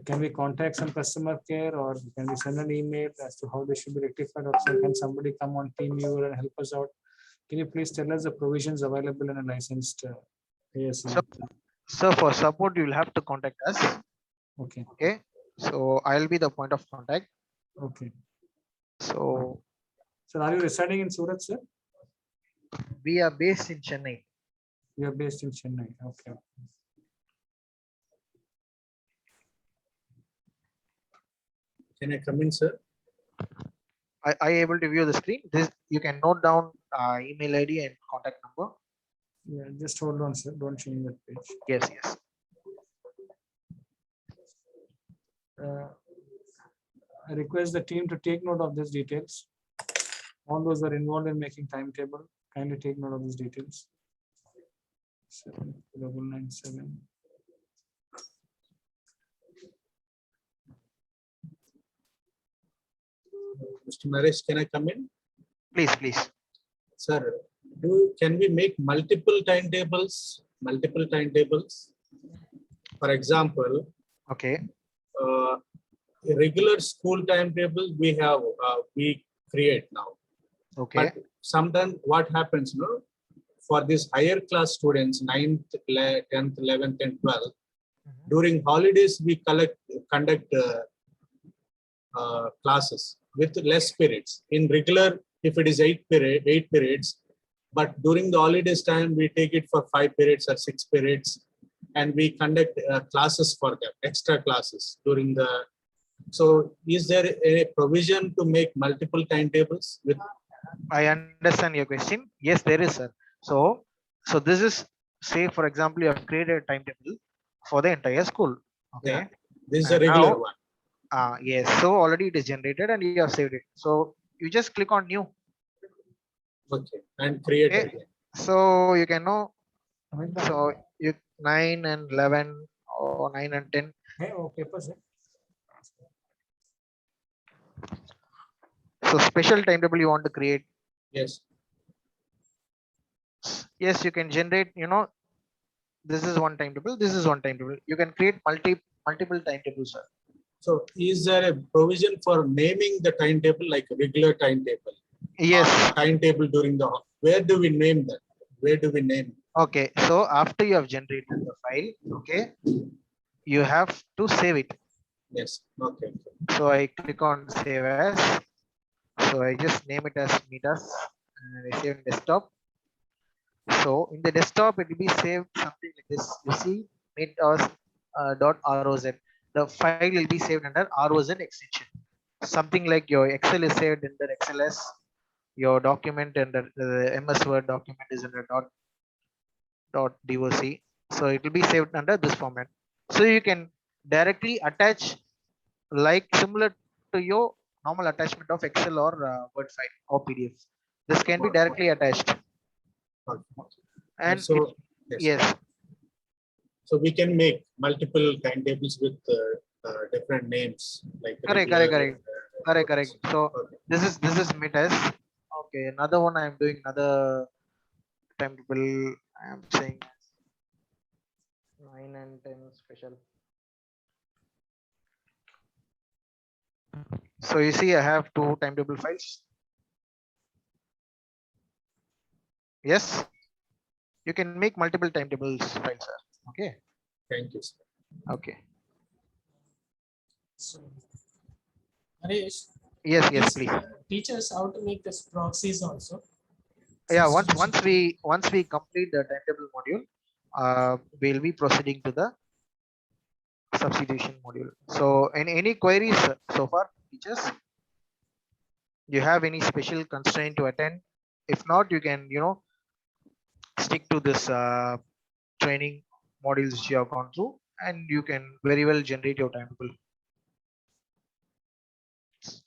Can we contact some customer care, or can we send an email as to how they should be rectified? Or can somebody come on TeamViewer and help us out? Can you please tell us the provisions available in a licensed ASC? So for support, you will have to contact us. Okay. Okay. So I'll be the point of contact. Okay. So, sir, are you residing in Surat, sir? We are based in Chennai. You are based in Chennai. Okay. Can I come in, sir? Are you able to view the screen? This you can note down email ID and contact number. Yeah, just hold on, sir. Don't change that page. Yes, yes. I request the team to take note of these details. All those who are involved in making timetable, kindly take note of these details. 7997. Mr. Naresh, can I come in? Please, please. Sir, can we make multiple timetables? Multiple timetables. For example, okay, a regular school timetable we create now. Okay. But sometimes what happens, for these higher class students, 9th, 10th, 11th, and 12th, during holidays we conduct classes with less periods. In regular, if it is 8 periods, but during the holidays time we take it for 5 periods or 6 periods, and we conduct classes for them, extra classes during the. So, is there a provision to make multiple timetables with? I understand your question. Yes, there is, sir. So this is, say for example, you have created a timetable for the entire school. Okay. Yeah, this is a regular one. Yes. So already it is generated and you have saved it. So you just click on new. Okay. And create it. Okay. So you can know. So you 9 and 11 or 9 and 10. Okay, so special timetable you want to create. Yes. Yes, you can generate, this is one timetable, this is one timetable. You can create multiple timetables, sir. So is there a provision for naming the timetable like a regular timetable? Yes. Timetable during the, where do we name that? Where do we name? Okay, so after you have generated the file, okay, you have to save it. Yes. Okay. So I click on save as. So I just name it as Meetus and I save in desktop. So in the desktop, it will be saved something like this. You see Meetus .roz. The file will be saved under ROZ extension. Something like your Excel is saved under XLS. Your document under the MS Word document is under doc. So it will be saved under this format. So you can directly attach like similar to your normal attachment of Excel or Word file or PDF. This can be directly attached. And so yes. So we can make multiple timetables with different names, like Correct. So this is Meetus. Okay, another one I am doing another timetable. I am saying 9 and 10 special. So you see, I have two timetable files. Yes, you can make multiple timetables files, sir. Okay. Thank you, sir. Okay. So, Harish, Yes, please. teach us how to make this proxies also. Yeah, once we complete the timetable module, we'll be proceeding to the substitution module. So, any queries so far, teachers? You have any special constraint to attend? If not, you can stick to this training modules you have gone through, and you can very well generate your timetable.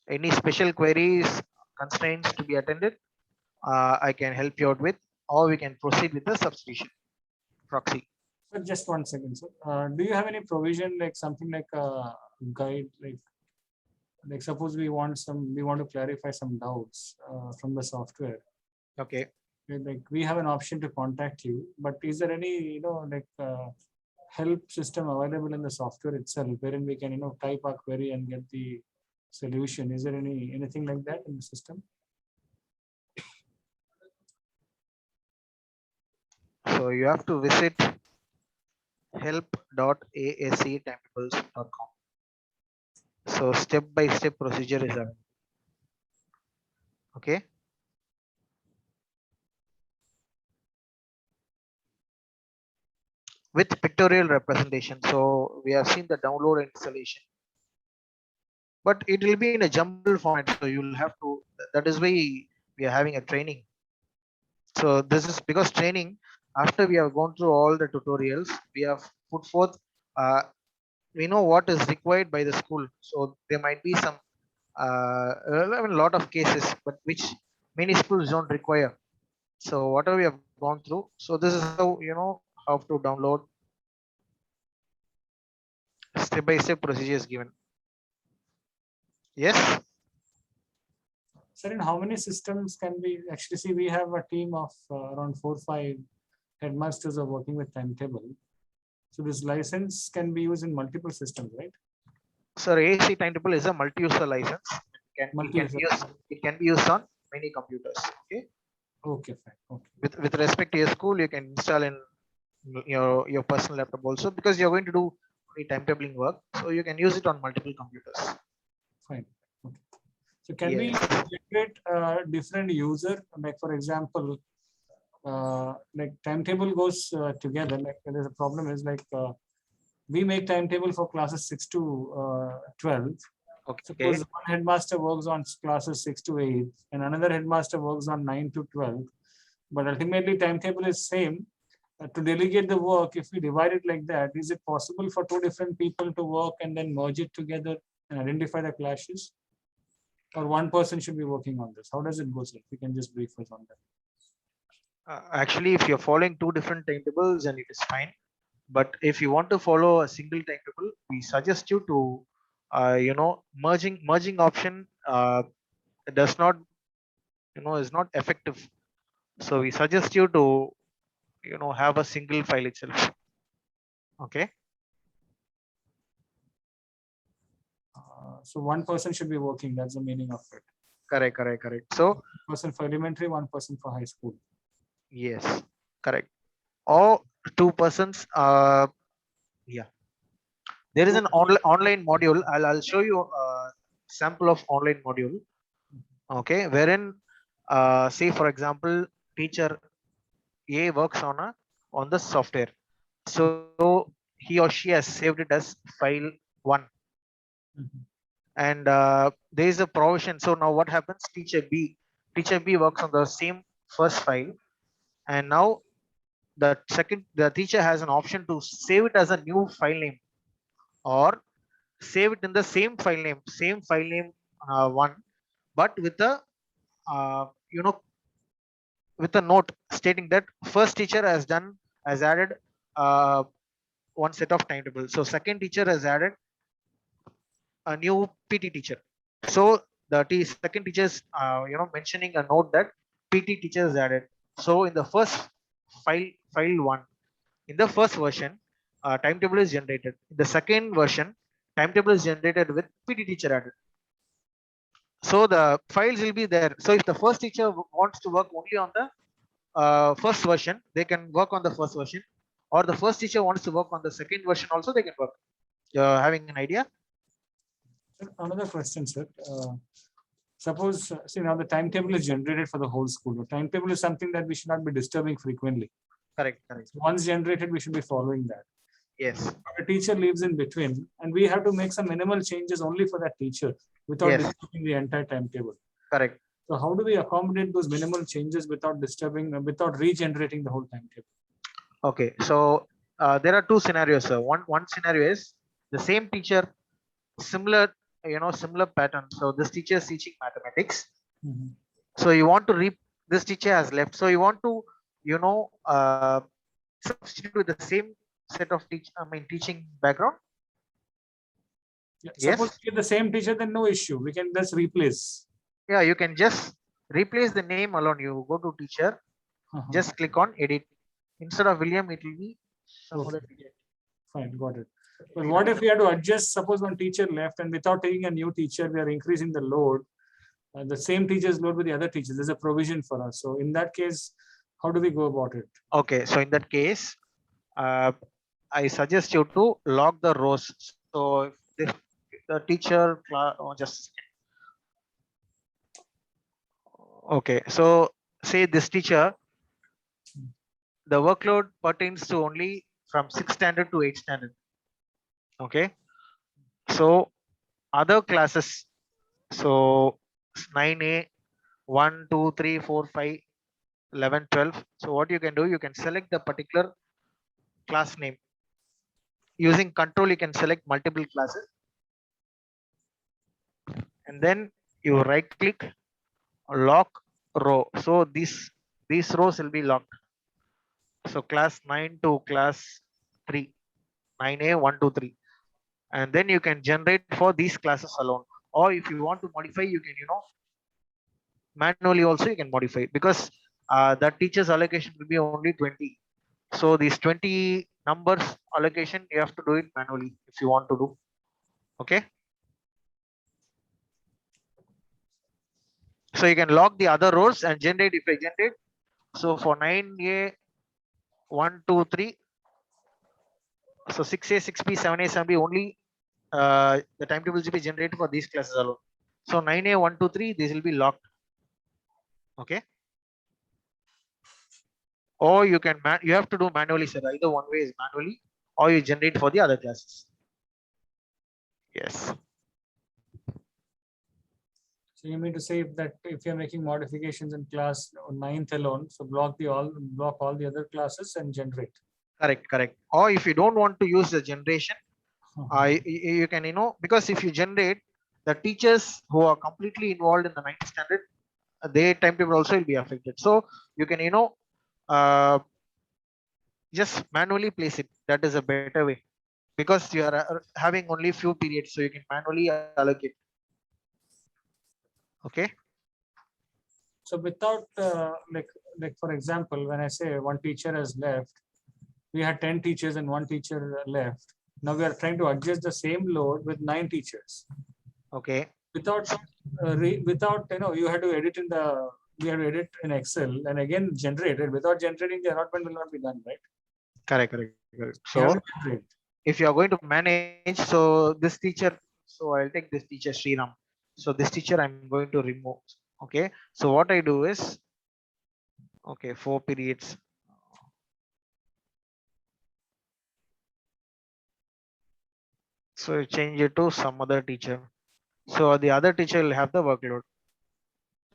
Any special queries, constraints to be attended, I can help you out with, or we can proceed with the substitution proxy. So just 1 second, sir. Do you have any provision like something like a guide, like suppose we want to clarify some doubts from the software. Okay. Like we have an option to contact you, but is there any help system available in the software itself wherein we can type our query and get the solution? Is there anything like that in the system? So you have to visit help.asctimetables.com. So step-by-step procedure is available. Okay. With pictorial representation. So we have seen the download and installation, but it will be in a jumble format. So you'll have to, that is why we are having a training. So this is because training, after we have gone through all the tutorials, we have put forth, we know what is required by the school. So there might be some, a lot of cases, but which many schools don't require. So whatever we have gone through, so this is how, how to download, step-by-step procedure is given. Yes. Sir, in how many systems can we actually see? We have a team of around 4 or 5 headmasters are working with timetable. So this license can be used in multiple systems, right? So AC timetable is a multi-user license. It can be used on many computers. Okay. Okay, fine. Okay. With respect to your school, you can install in your personal laptop also, because you're going to do timetabling work. So you can use it on multiple computers. Fine. Okay. So can we generate a different user? Like for example, like timetable goes together. Like there's a problem is like we make timetable for classes 6 to 12. Okay. Suppose one headmaster works on classes 6 to 8 and another headmaster works on 9 to 12. But ultimately timetable is same. To delegate the work, if we divide it like that, is it possible for 2 different people to work and then merge it together and identify the clashes? Or one person should be working on this? How does it go, sir? If you can just brief us on that. Actually, if you're following 2 different timetables, then it is fine. But if you want to follow a single timetable, we suggest you to, merging option does not, is not effective. So we suggest you to, have a single file itself. Okay. So one person should be working. That's the meaning of it. Correct. So one person for elementary, one person for high school. Yes, correct. Or 2 persons. Yeah. There is an online module. I'll show you a sample of online module. Okay, wherein say for example, teacher A works on the software. So he or she has saved it as file 1. And there is a provision. So now what happens? Teacher B works on the same first file, and now the teacher has an option to save it as a new file name, or save it in the same file name one, but with a you know with a note stating that first teacher has added uh, one set of timetable. So second teacher has added a new PT teacher. So the second teacher is mentioning a note that PT teacher is added. So in the first file 1, in the first version, timetable is generated. In the second version, timetable is generated with PT teacher added. So the files will be there. So if the first teacher wants to work only on the first version, they can work on the first version, or the first teacher wants to work on the second version also, they can work. Having an idea? Another question, sir. Suppose, see, now the timetable is generated for the whole school. The timetable is something that we should not be disturbing frequently. Correct. So once generated, we should be following that. Yes. A teacher leaves in between, and we have to make some minimal changes only for that teacher without disturbing the entire timetable. Correct. So how do we accommodate those minimal changes without disturbing, without regenerating the whole timetable? Okay, so there are two scenarios, sir. One scenario is the same teacher, similar pattern. So this teacher is teaching mathematics. So you want to this teacher has left. So you want to substitute with the same set of teaching background. Yes. Suppose we get the same teacher, then no issue. We can just replace. Yeah, you can just replace the name alone. You go to teacher, just click on edit. Instead of William, it will be some other teacher. Fine, got it. But what if we had to adjust? Suppose one teacher left, and without taking a new teacher, we are increasing the load. The same teacher's load with the other teachers. There's a provision for us. So in that case, how do we go about it? Okay, so in that case, I suggest you to log the rows. So if the teacher just okay, so say this teacher, the workload pertains to only from 6th standard to 8th standard. Okay, so other classes, so 9A, 1, 2, 3, 4, 5, 11, 12. So what you can do, you can select the particular class name. Using control, you can select multiple classes, and then you right click, lock row. So these rows will be locked. So class 9 to class 3, 9A, 1, 2, 3. And then you can generate for these classes alone. Or if you want to modify, you can, manually also you can modify, because that teacher's allocation will be only 20. So these 20 numbers allocation, you have to do it manually if you want to do. Okay. So you can lock the other rows and generate if I generate. So for 9A, 1, 2, 3. So 6A, 6B, 7A, 7B only the timetable will be generated for these classes alone. So 9A, 1, 2, 3, these will be locked. Okay. Or you can you have to do manually, sir. Either one way is manually, or you generate for the other classes. Yes. So you mean to say that if you're making modifications in class 9th alone, so block all the other classes and generate. Correct. Or if you don't want to use the generation, you can, because if you generate, the teachers who are completely involved in the 9th standard, their timetable also will be affected. So you can, just manually place it. That is a better way, because you are having only few periods, so you can manually allocate. Okay. So without like for example, when I say one teacher has left, we had 10 teachers and one teacher left. Now we are trying to adjust the same load with 9 teachers. Okay. Without you had to edit we have to edit in Excel and again generate it. Without generating, the allotment will not be done, right? Correct. So if you are going to manage, so this teacher, so I'll take this teacher Sriram. So this teacher I'm going to remove. Okay. So what I do is, okay, 4 periods. So you change it to some other teacher. So the other teacher will have the workload.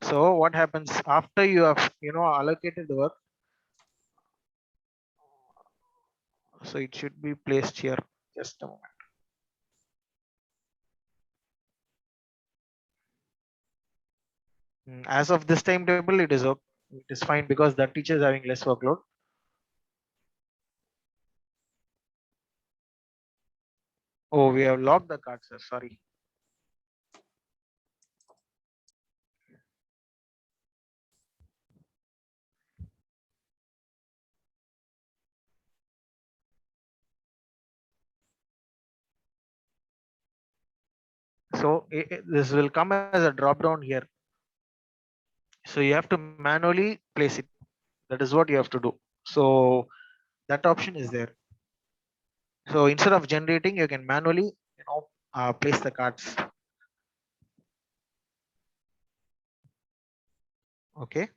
So what happens after you have, allocated the work? So it should be placed here. Just a moment. As of this timetable, it is okay. It is fine because that teacher is having less workload. Oh, we have locked the card, sir. Sorry. So this will come as a drop down here. So you have to manually place it. That is what you have to do. So that option is there. So instead of generating, you can manually, place the cards. Okay.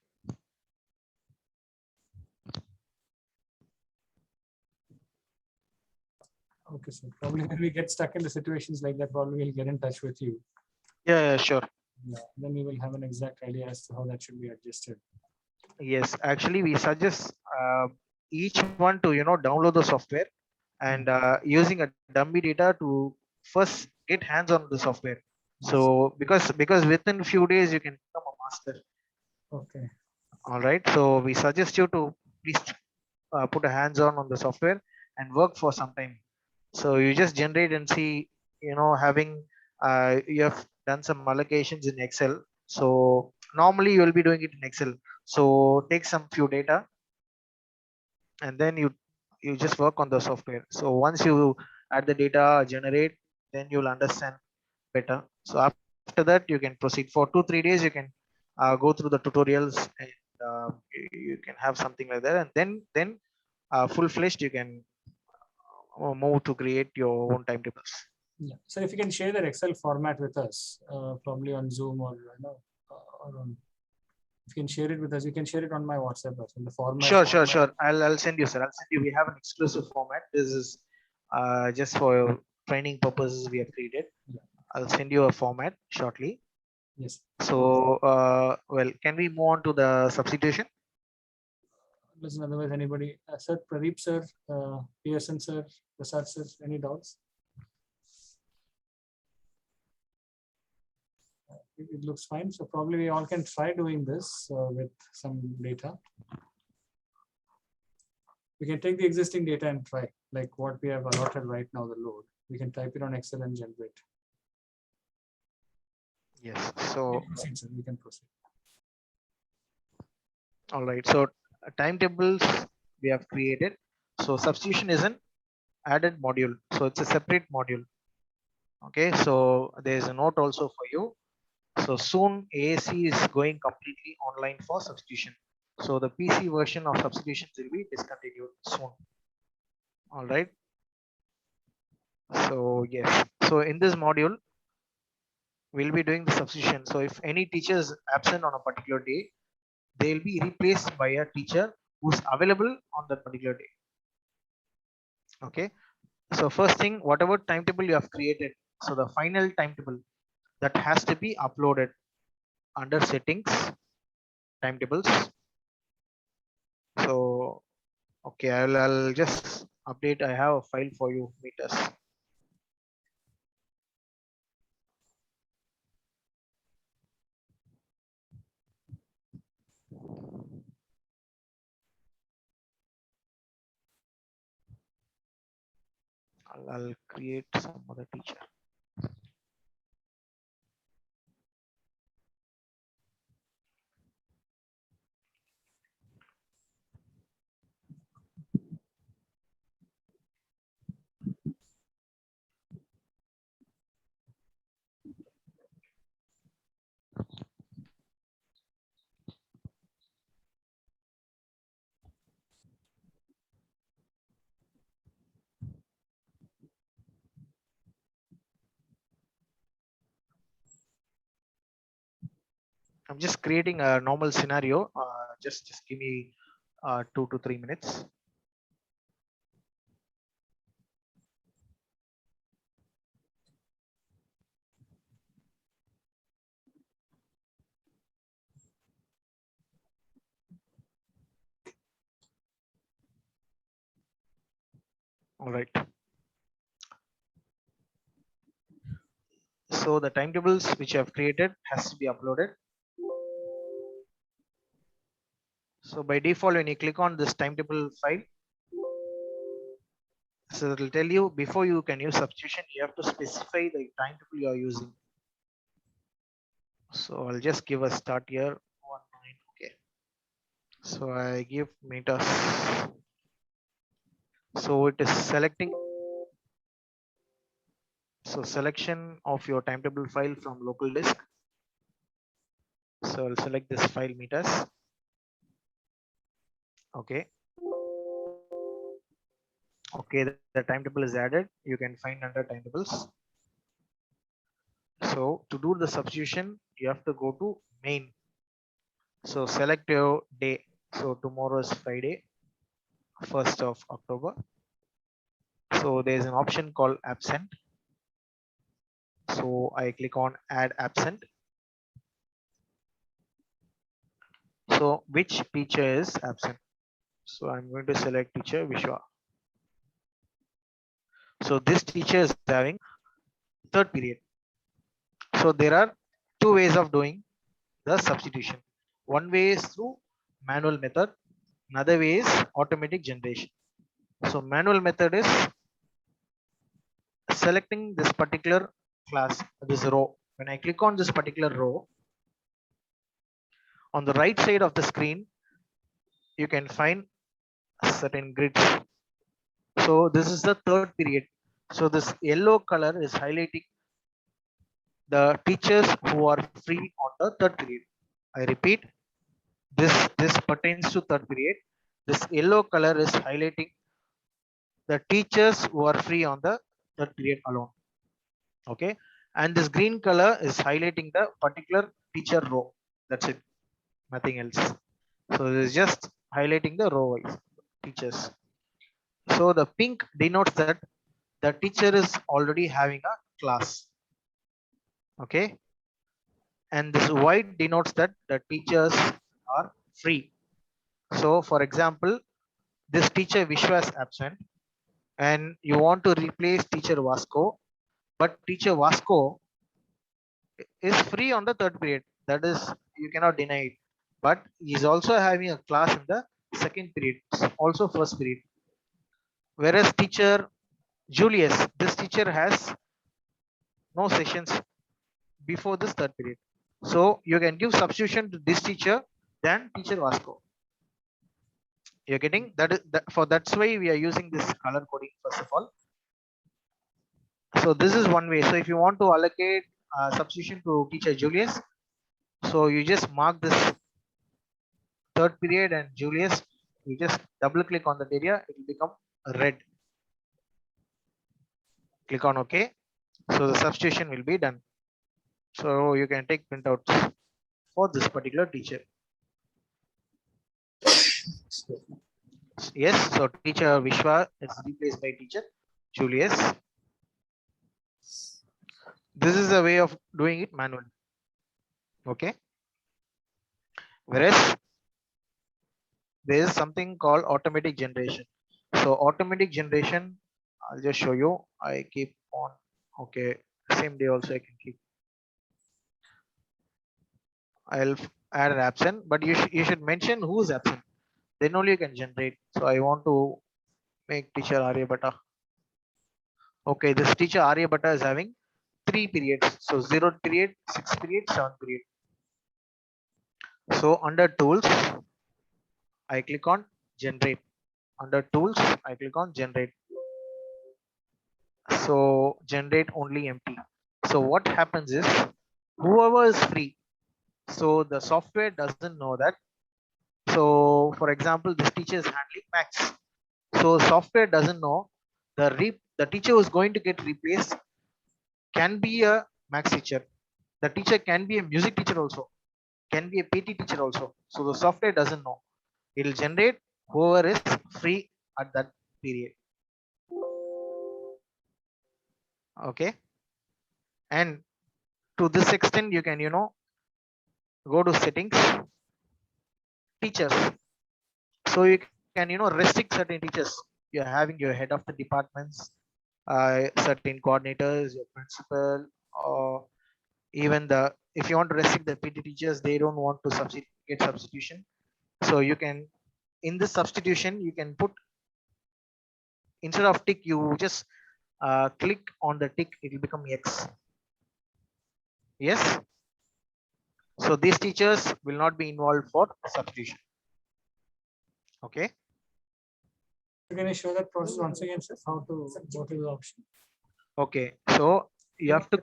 Okay, so probably when we get stuck in the situations like that, probably we'll get in touch with you. Yeah, sure. Yeah, then we will have an exact idea as to how that should be adjusted. Yes, actually, we suggest each one to download the software and using a dummy data to first get hands on the software. So because within a few days you can become a master. Okay. All right. So we suggest you to please put a hands on the software and work for some time. So you just generate and see, having you have done some allocations in Excel. So normally you will be doing it in Excel. So take some few data and then you just work on the software. So once you add the data, generate, then you'll understand better. So after that, you can proceed for 2-3 days. You can go through the tutorials and you can have something like that, and then full fledged you can move to create your own timetables. Yeah. So if you can share that Excel format with us, probably on Zoom or or on, if you can share it with us, you can share it on my WhatsApp also. The format. Sure. I'll send you, sir. I'll send you. We have an exclusive format. This is just for training purposes we have created. Yeah. I'll send you a format shortly. Yes. So, well, can we move on to the substitution? Listen, otherwise anybody, sir, Pradeep sir, Pearson sir, Prasad sir, any doubts? It looks fine. So probably we all can try doing this with some data. We can take the existing data and try, like what we have allotted right now, the load. We can type it on Excel and generate. Yes. So We can proceed. all right. So timetables we have created. So substitution is an added module. So it's a separate module. Okay. So there's a note also for you. So soon AAC is going completely online for substitution. So the PC version of substitutions will be discontinued soon. All right. So yes. So in this module, we'll be doing the substitution. So if any teacher is absent on a particular day, they will be replaced by a teacher who's available on that particular day. Okay. So first thing, whatever timetable you have created, so the final timetable that has to be uploaded under settings, timetables. So okay, I'll just update. I have a file for you, meters. I'll create some other teacher. I'm just creating a normal scenario. Just give me 2 to 3 minutes. All right. So the timetables which I have created has to be uploaded. So by default, when you click on this timetable file, so it will tell you before you can use substitution, you have to specify the timetable you are using. So I'll just give a start here. 19. Okay. So I give meters. So it is selecting. So selection of your timetable file from local disk. So I'll select this file meters. Okay. Okay, the timetable is added. You can find under timetables. So to do the substitution, you have to go to main. So select your day. So tomorrow is Friday, 1st of October. So there's an option called absent. So I click on add absent. So which teacher is absent? So I'm going to select teacher Vishwa. So this teacher is having third period. So there are two ways of doing the substitution. One way is through manual method. Another way is automatic generation. So manual method is selecting this particular class, this row. When I click on this particular row, on the right side of the screen, you can find certain grids. So this is the third period. So this yellow color is highlighting the teachers who are free on the third period. I repeat, this pertains to third period. This yellow color is highlighting the teachers who are free on the third period alone. Okay, and this green color is highlighting the particular teacher row. That's it, nothing else. So this is just highlighting the row wise teachers. So the pink denotes that the teacher is already having a class. Okay, and this white denotes that the teachers are free. So for example, this teacher Vishwa is absent and you want to replace teacher Vasco, but teacher Vasco is free on the third period. That is, you cannot deny it. But he's also having a class in the second period, also first period. Whereas teacher Julius, this teacher has no sessions before this third period. So you can give substitution to this teacher than teacher Vasco. You're getting that is that for that's why we are using this color coding first of all. So this is one way. So if you want to allocate substitution to teacher Julius, so you just mark this third period and Julius, you just double click on that area, it will become red. Click on OK. So the substitution will be done. So you can take printouts for this particular teacher. Yes, so teacher Vishwa is replaced by teacher Julius. This is a way of doing it manually. Okay. Whereas there is something called automatic generation. So automatic generation, I'll just show you. I keep on. Okay. Same day also I can keep. I'll add an absent, but you should mention who's absent. Then only you can generate. So I want to make teacher Aryabhatta. Okay, this teacher Aryabhatta is having 3 periods. So 0 period, 6 period, 7 period. So under tools, I click on generate. Under tools, I click on generate. So generate only empty. So what happens is whoever is free. So the software doesn't know that. So for example, this teacher is handling max. So software doesn't know the teacher who is going to get replaced can be a max teacher. The teacher can be a music teacher also, can be a PT teacher also. So the software doesn't know. It will generate whoever is free at that period. Okay. And to this extent, you can, go to settings, teachers. So you can, restrict certain teachers. You're having your head of the departments, certain coordinators, your principal, or even if you want to restrict the PT teachers, they don't want to get substitution. So you can, in this substitution, you can put, instead of tick, you just click on the tick, it will become X. Yes. So these teachers will not be involved for substitution. Okay. Can you show that process once again, sir? How to go to the option? Okay. So you have to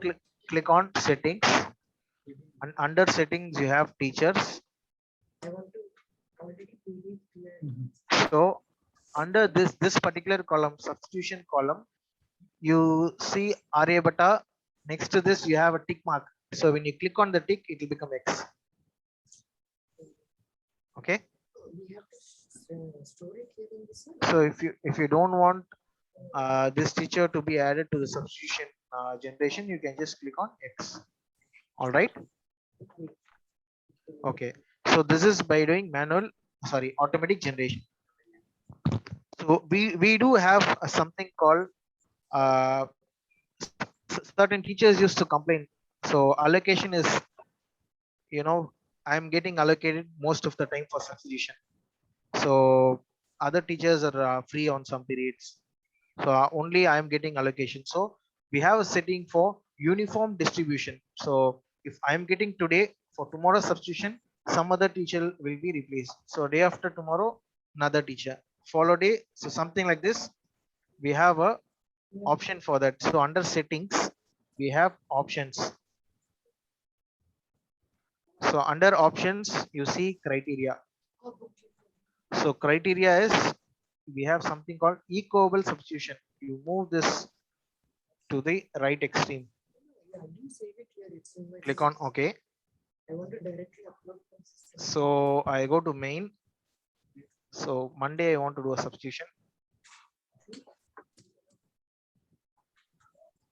click on settings, and under settings you have teachers. So under this particular column, substitution column, you see Aryabhatta. Next to this, you have a tick mark. So when you click on the tick, it will become X. Okay. So if you don't want this teacher to be added to the substitution generation, you can just click on X. All right. Okay. So this is by doing automatic generation. So we do have something called certain teachers used to complain. So allocation is, I'm getting allocated most of the time for substitution. So other teachers are free on some periods. So only I am getting allocation. So we have a setting for uniform distribution. So if I am getting today, for tomorrow's substitution, some other teacher will be replaced. So day after tomorrow, another teacher. Follow day. So something like this. We have a option for that. So under settings, we have options. So under options, you see criteria. So criteria is, we have something called equable substitution. You move this to the right extreme. Click on OK. So I go to main. So Monday I want to do a substitution.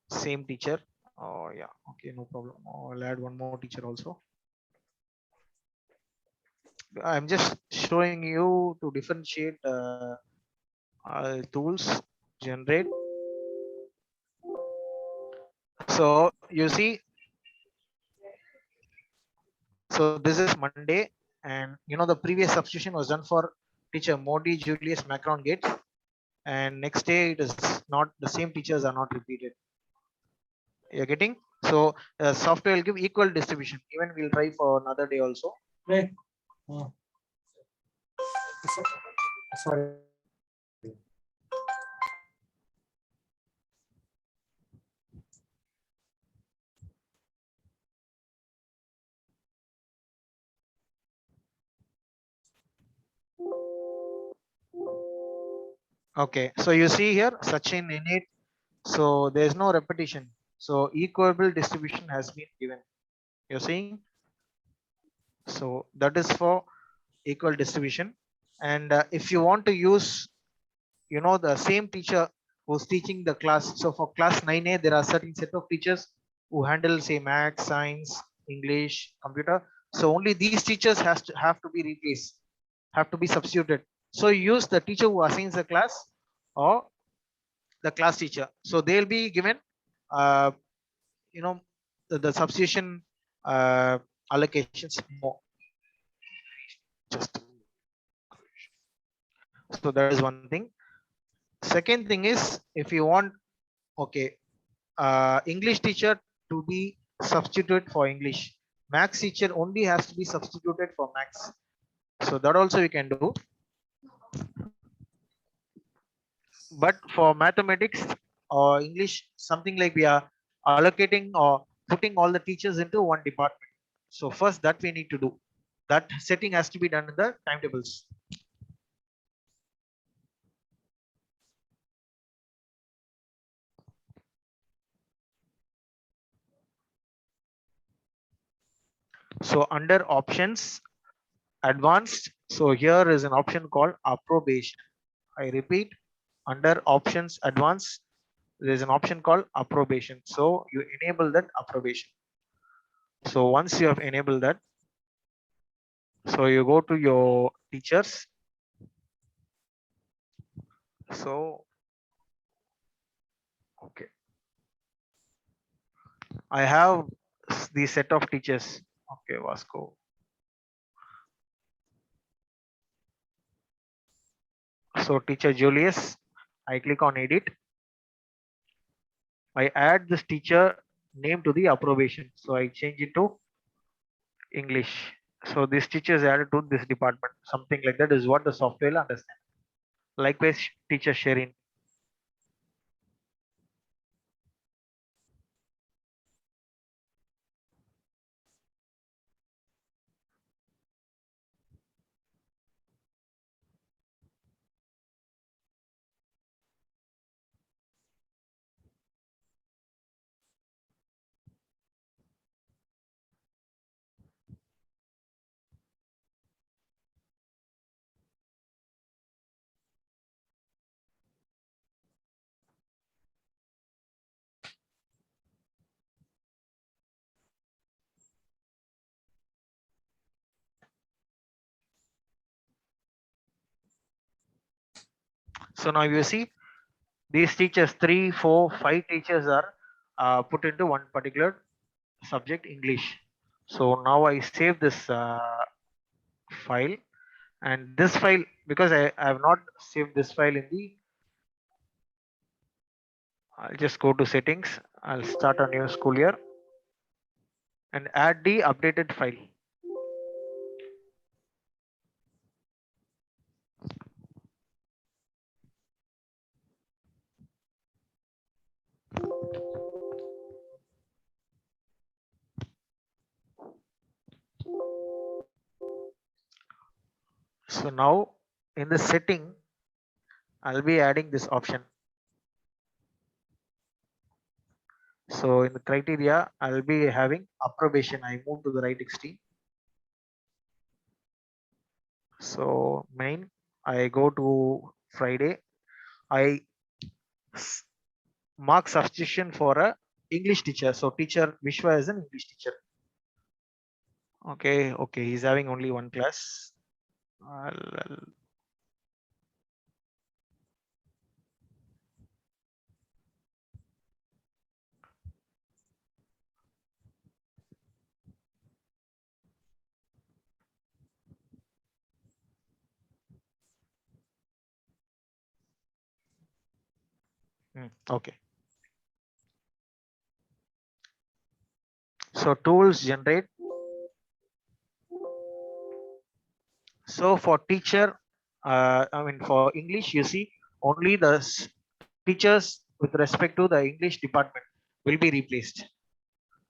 Same teacher. Oh yeah, okay, no problem. I'll add one more teacher also. I'm just showing you to differentiate tools, generate. So you see, so this is Monday, and the previous substitution was done for teacher Modi Julius Macron Gates, and next day it is not, the same teachers are not repeated. You're getting? So software will give equal distribution. Even we'll try for another day also. Right. Sorry. Okay, so you see here Sachin init. So there's no repetition. So equable distribution has been given. You're seeing? So that is for equal distribution. And if you want to use, the same teacher who's teaching the class. So for class 9A, there are certain set of teachers who handle, say, math, science, English, computer. So only these teachers have to be replaced, have to be substituted. So you use the teacher who assigns the class or the class teacher. So they'll be given, the substitution allocations more. Just so that is one thing. Second thing is, if you want, okay, English teacher to be substituted for English, maths teacher only has to be substituted for maths. So that also we can do. But for mathematics or English, something like we are allocating or putting all the teachers into one department. So first that we need to do. That setting has to be done in the timetables. So under options, advanced. So here is an option called approbation. I repeat, under options, advanced, there is an option called approbation. So you enable that approbation. So once you have enabled that, so you go to your teachers. So, okay, I have the set of teachers. Okay, Vasco. So teacher Julius, I click on edit. I add this teacher name to the approbation. So I change it to English. So this teacher is added to this department. Something like that is what the software will understand. Likewise, teacher Sherin. So now you see these teachers, 3, 4, 5 teachers are put into one particular subject, English. So now I save this file, and this file, because I have not saved this file in the, I'll just go to settings. I'll start a new school year and add the updated file. So now in the setting, I'll be adding this option. So in the criteria, I'll be having approbation. I move to the right extreme. So main, I go to Friday. I mark substitution for a English teacher. So teacher Vishwa is an English teacher. Okay, okay, he's having only one class. I'll okay. So tools generate. So for teacher, I mean for English, you see only the teachers with respect to the English department will be replaced.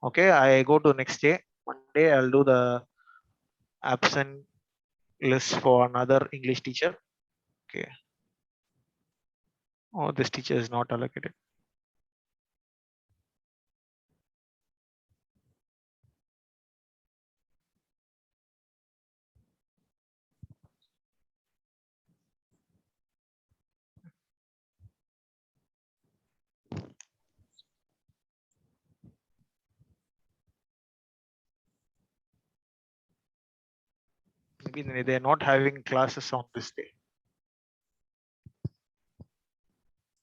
Okay, I go to next day. One day I'll do the absent list for another English teacher. Okay. Oh, this teacher is not allocated. Maybe they're not having classes on this day.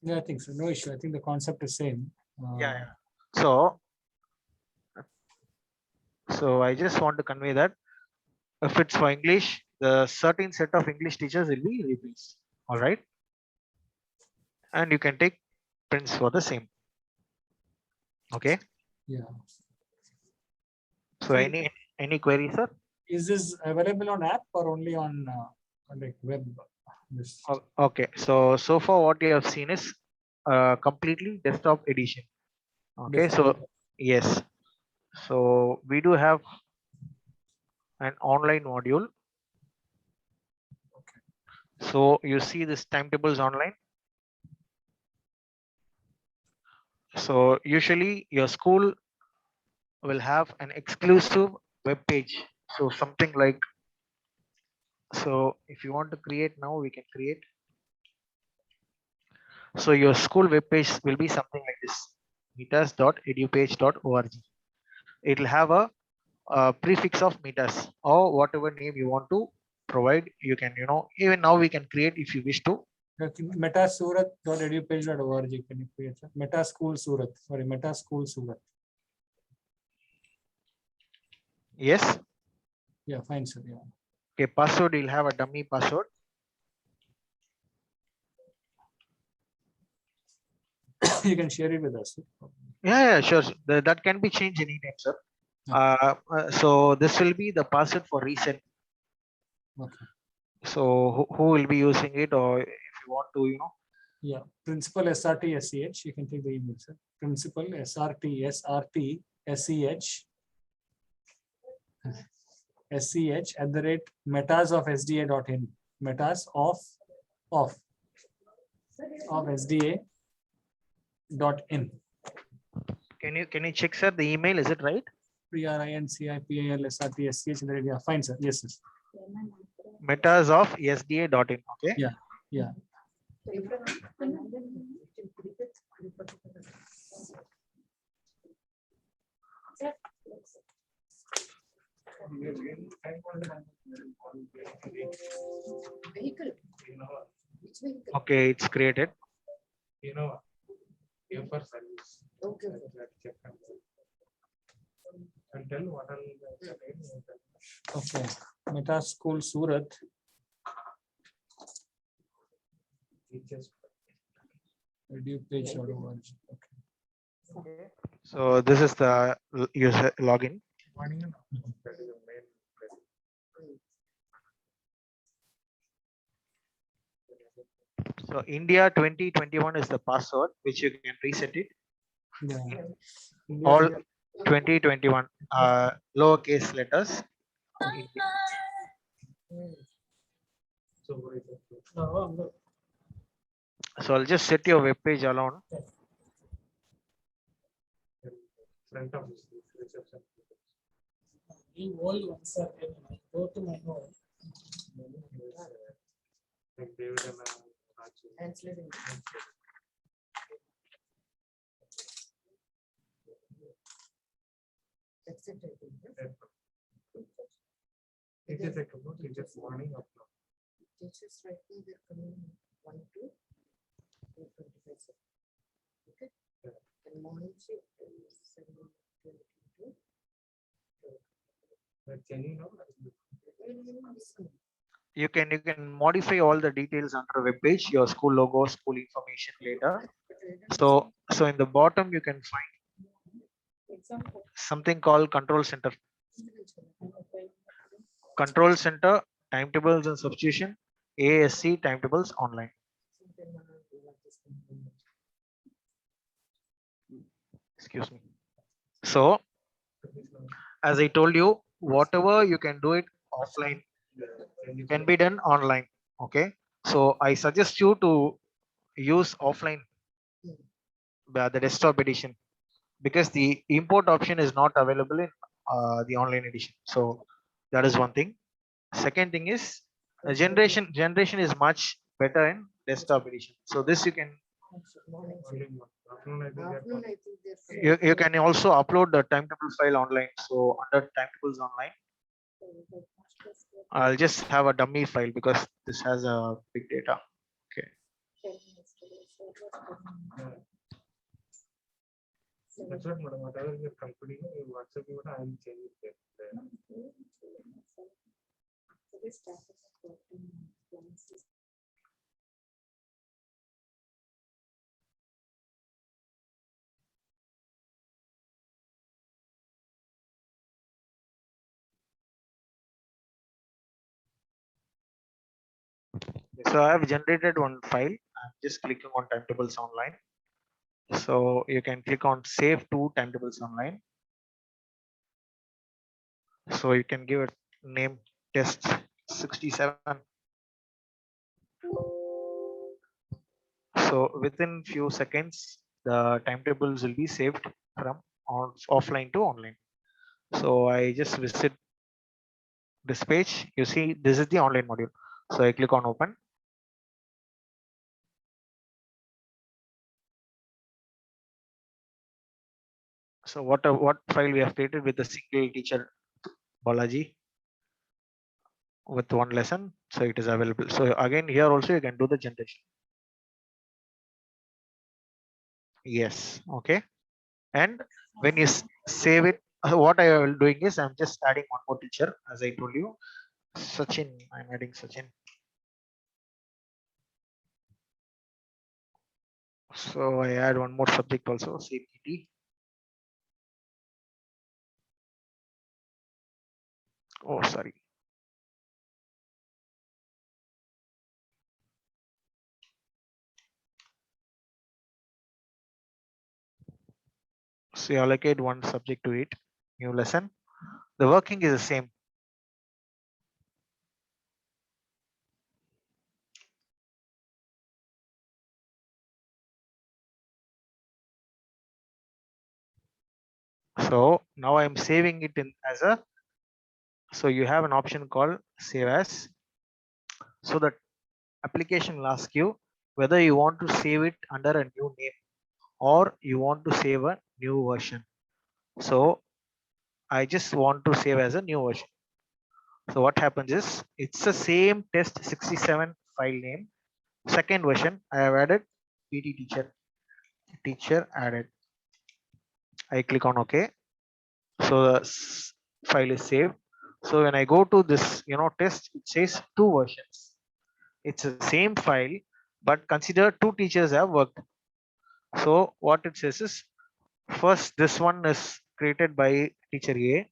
Yeah, I think so. No issue. I think the concept is same. Yeah. So I just want to convey that if it's for English, the certain set of English teachers will be replaced. All right. And you can take prints for the same. Okay. Yeah. So any queries, sir? Is this available on app or only on like web? This. Okay. So far what you have seen is completely desktop edition. Okay. Desktop. So yes. So we do have an online module. Okay. So you see this timetables online. So usually your school will have an exclusive web page. So something like, so if you want to create now, we can create. So your school web page will be something like this: metas.edupage.org. It will have a prefix of metas or whatever name you want to provide. You can, even now we can create if you wish to. Metasurat.edupage.org. Can you create that? Meta School Surat. Sorry, Meta School Surat. Yes. Yeah, fine, sir. Yeah. Okay, password, you'll have a dummy password. You can share it with us. Yeah, sure. That can be changed anytime, sir. So this will be the password for recent. Okay. So who will be using it, or if you want to, Yeah, Principal SRT SEH. You can take the email, sir. Principal SRT SRT SEH @metas of SDA.in. Metas of SDA.in. Can you check, sir, the email? Is it right? PRINCIPALSRTSCH. Yeah, fine, sir. Yes, sir. Metas of SDA.in. Okay. Yeah, yeah. Vehicle. Which vehicle? Okay, it's created. Okay. Okay. Meta School Surat. Edupage.org. Okay. So this is the user login. So India 2021 is the password, which you can reset it. Yeah. All 2021 lowercase letters. So I'll just set your web page alone. The old ones are there. I go to my home. Translating. That's it, I think. Teachers right now they're coming 1 to 2:25. Okay. And morning shift is 7:22. You can modify all the details under web page, your school logo, school information later. So in the bottom you can find something called control center. Control center, timetables and substitution, ASC timetables online. Excuse me. So as I told you, whatever you can do it offline can be done online. Okay. So I suggest you to use offline, the desktop edition, because the import option is not available in the online edition. So that is one thing. Second thing is generation is much better in desktop edition. So this you can you can also upload the timetable file online. So under timetables online, I'll just have a dummy file because this has a big data. Okay. That's what, madam. Whatever your company, WhatsApp, I will change it. So I have generated one file. I'm just clicking on timetables online. So you can click on save to timetables online. So you can give it name test 67. So within few seconds, the timetables will be saved from offline to online. So I just visit this page. You see, this is the online module. So I click on open. So what file we have created with the single teacher Balaji with one lesson. So it is available. So again, here also you can do the generation. Yes. Okay. And when you save it, what I am doing is I'm just adding one more teacher, as I told you. Sachin, I'm adding Sachin. So I add one more subject also, CPT. Oh, sorry. So you allocate one subject to it, new lesson. The working is the same. So now I'm saving it in as a, so you have an option called save as. So that application will ask you whether you want to save it under a new name or you want to save a new version. So I just want to save as a new version. So what happens is it's the same test 67 file name. Second version, I have added PT teacher added. I click on OK. So the file is saved. So when I go to this, test, it says two versions. It's the same file, but consider two teachers have worked. So what it says is first, this one is created by teacher A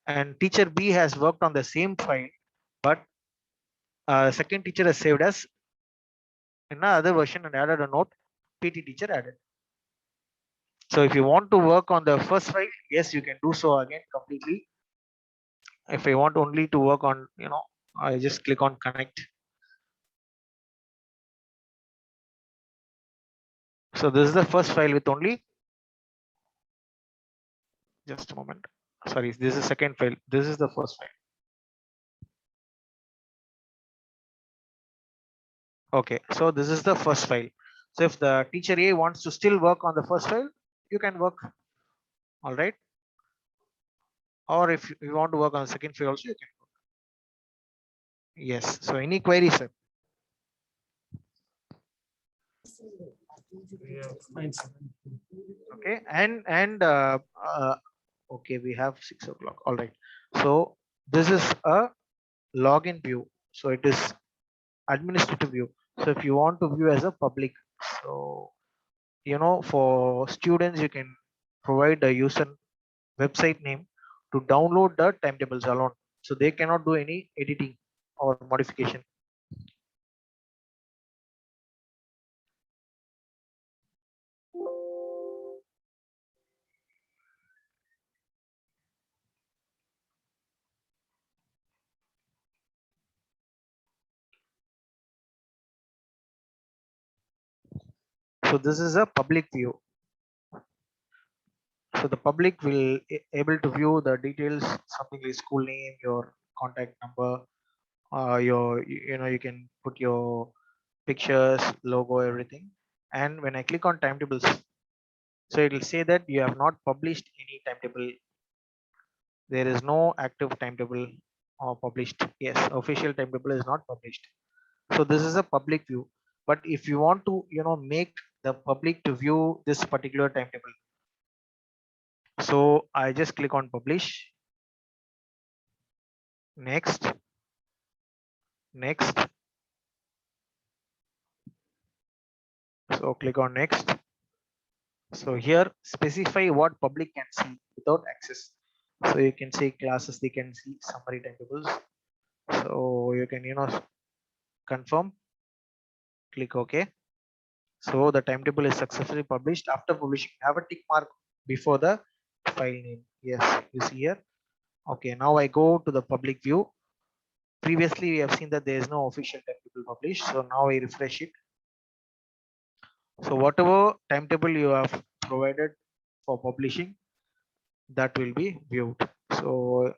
and teacher B has worked on the same file, but second teacher has saved as in another version and added a note, PT teacher added. So if you want to work on the first file, yes, you can do so again completely. If I want only to work on, I just click on connect. So this is the first file with only, just a moment. Sorry, this is the second file. This is the first file. Okay, so this is the first file. So if the teacher A wants to still work on the first file, you can work. All right. Or if you want to work on the second file also, you can work. Yes. So any queries, sir? Okay. And okay, we have 6 o'clock. All right. So this is a login view. So it is administrative view. So if you want to view as a public, so for students, you can provide a user website name to download the timetables alone. So they cannot do any editing or modification. So this is a public view. So the public will able to view the details, something like school name, your contact number, your you can put your pictures, logo, everything. And when I click on timetables, so it will say that you have not published any timetable. There is no active timetable or published. Yes, official timetable is not published. So this is a public view. But if you want to make the public to view this particular timetable, so I just click on publish. Next. So click on next. So here specify what public can see without access. So you can say classes, they can see summary timetables. So you can confirm, click OK. So the timetable is successfully published. After publishing, have a tick mark before the file name. Yes, you see here. Okay, now I go to the public view. Previously we have seen that there is no official timetable published. So now I refresh it. So whatever timetable you have provided for publishing, that will be viewed. So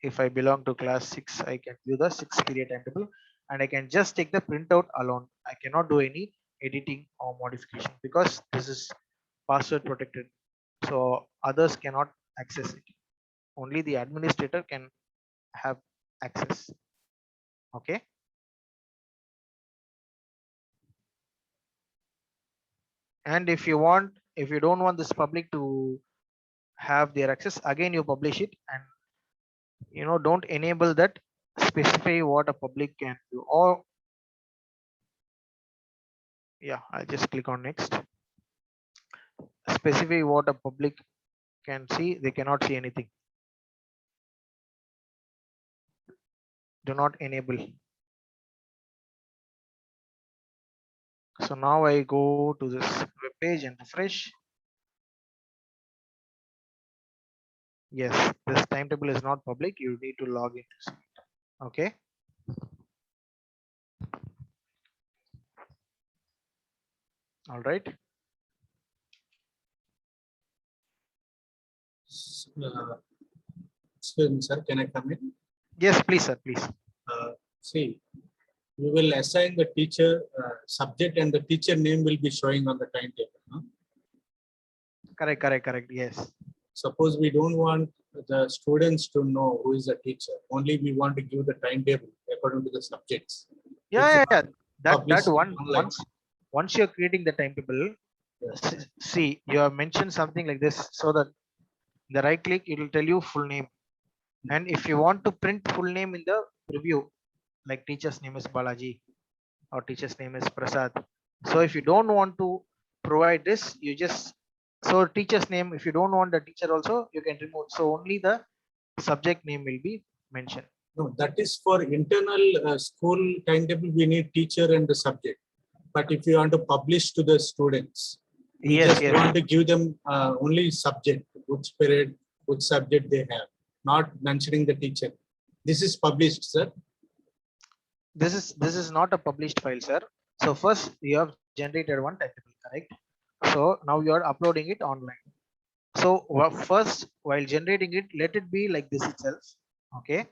if I belong to class 6, I can view the 6 period timetable and I can just take the printout alone. I cannot do any editing or modification because this is password protected. So others cannot access it. Only the administrator can have access. Okay. And if you don't want this public to have their access, again you publish it, and don't enable that, specify what a public can do. Or yeah, I'll just click on next. Specify what a public can see. They cannot see anything. Do not enable. So now I go to this web page and refresh. Yes, this timetable is not public. You need to log in to see it. Okay. All right. Excuse me, sir, can I come in? Yes, please, sir. Please. See, we will assign the teacher subject and the teacher name will be showing on the timetable. No? Correct. Yes. Suppose we don't want the students to know who is the teacher. Only we want to give the timetable according to the subjects. Yeah. That published one online. once you're creating the timetable, Yes. see, you have mentioned something like this, so that the right click, it will tell you full name. And if you want to print full name in the preview, like teacher's name is Balaji or teacher's name is Prasad. So if you don't want to provide this, you just, so teacher's name, if you don't want the teacher also, you can remove. So only the subject name will be mentioned. No, that is for internal school timetable. We need teacher and the subject. But if you want to publish to the students, we Yes. want to give them only subject, which period, which subject they have, not mentioning the teacher. This is published, sir. This is not a published file, sir. So first you have generated one timetable, correct? So now you are uploading it online. So first, while generating it, let it be like this itself. Okay.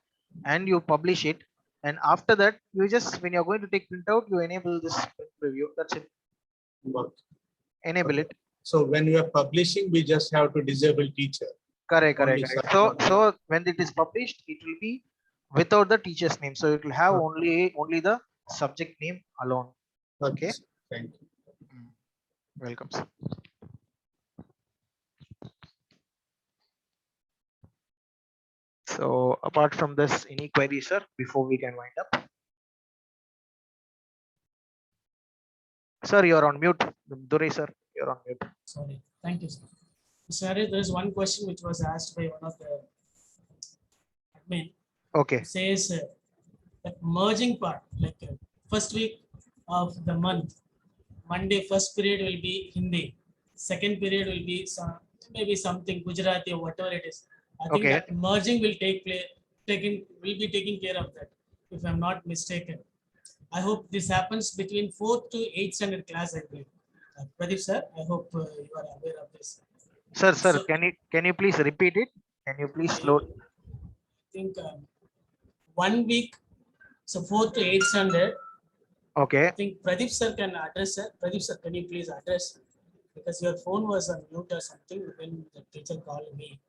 And you publish it. And after that, you just, when you're going to take printout, you enable this preview. That's it. Work. Enable it. So when we are publishing, we just have to disable teacher. Correct. Only So when it is published, it will be without the teacher's name. So it will have only the subject name alone. Okay. Thank you. Welcome, sir. So apart from this, any queries, sir, before we can wind up? Sir, you're on mute. Durai, sir, you're on mute. Sorry. Thank you, sir. Sorry, there is one question which was asked by one of the admin. Okay. It says that merging part, like first week of the month, Monday first period will be Hindi, second period will be maybe something Gujarati or whatever it is. I think that merging will will be taking care of that, if I'm not mistaken. I hope this happens between 4th to 8th standard class, I believe. Pradeep sir, I hope you are aware of this. Sir, so, can you please repeat it? Can you please slow? I think 1 week, so 4th to 8th standard. Okay. I think Pradeep sir can address, sir. Pradeep sir, can you please address? Because your phone was on mute or something when the teacher called me.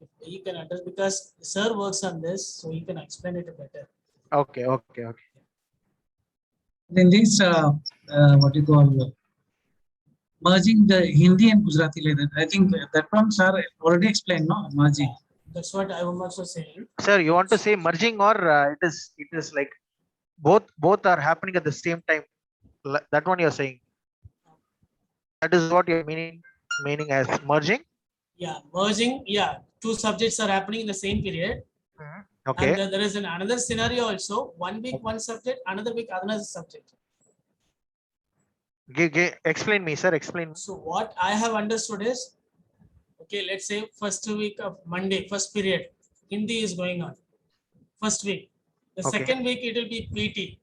If he can address, because sir works on this, so he can explain it better. Okay. In this, what you call merging the Hindi and Gujarati letter, I think that one sir already explained, no, merging. That's what I am also saying. Sir, you want to say merging, or it is like both are happening at the same time? That one you're saying? That is what you're meaning as merging? Yeah, merging. Yeah, two subjects are happening in the same period. Okay. And there is another scenario also. 1 week one subject, another week another subject. Explain me, sir. Explain. So what I have understood is, okay, let's say first week of Monday, first period, Hindi is going on. First week. The second week it will be PT.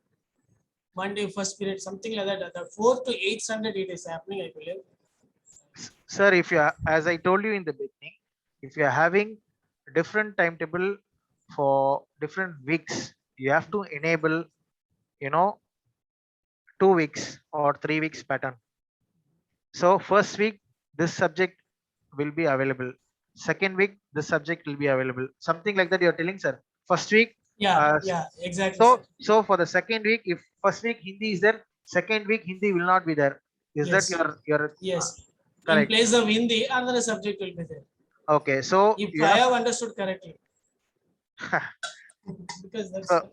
Monday, first period, something like that. The 4th to 8th standard it is happening, I believe. Sir, if you are, as I told you in the beginning, if you are having different timetable for different weeks. You have to enable, you know, 2 weeks or 3 weeks pattern. So first week, this subject will be available. Second week, this subject will be available. Something like that you're telling, sir. First week, Yeah, uh, yeah, exactly, sir. so for the second week, if first week Hindi is there, second week Hindi will not be there. Is that Yes, your yes. In correct? place of Hindi, another subject will be there. Okay, so If you I have have understood correctly, because that's so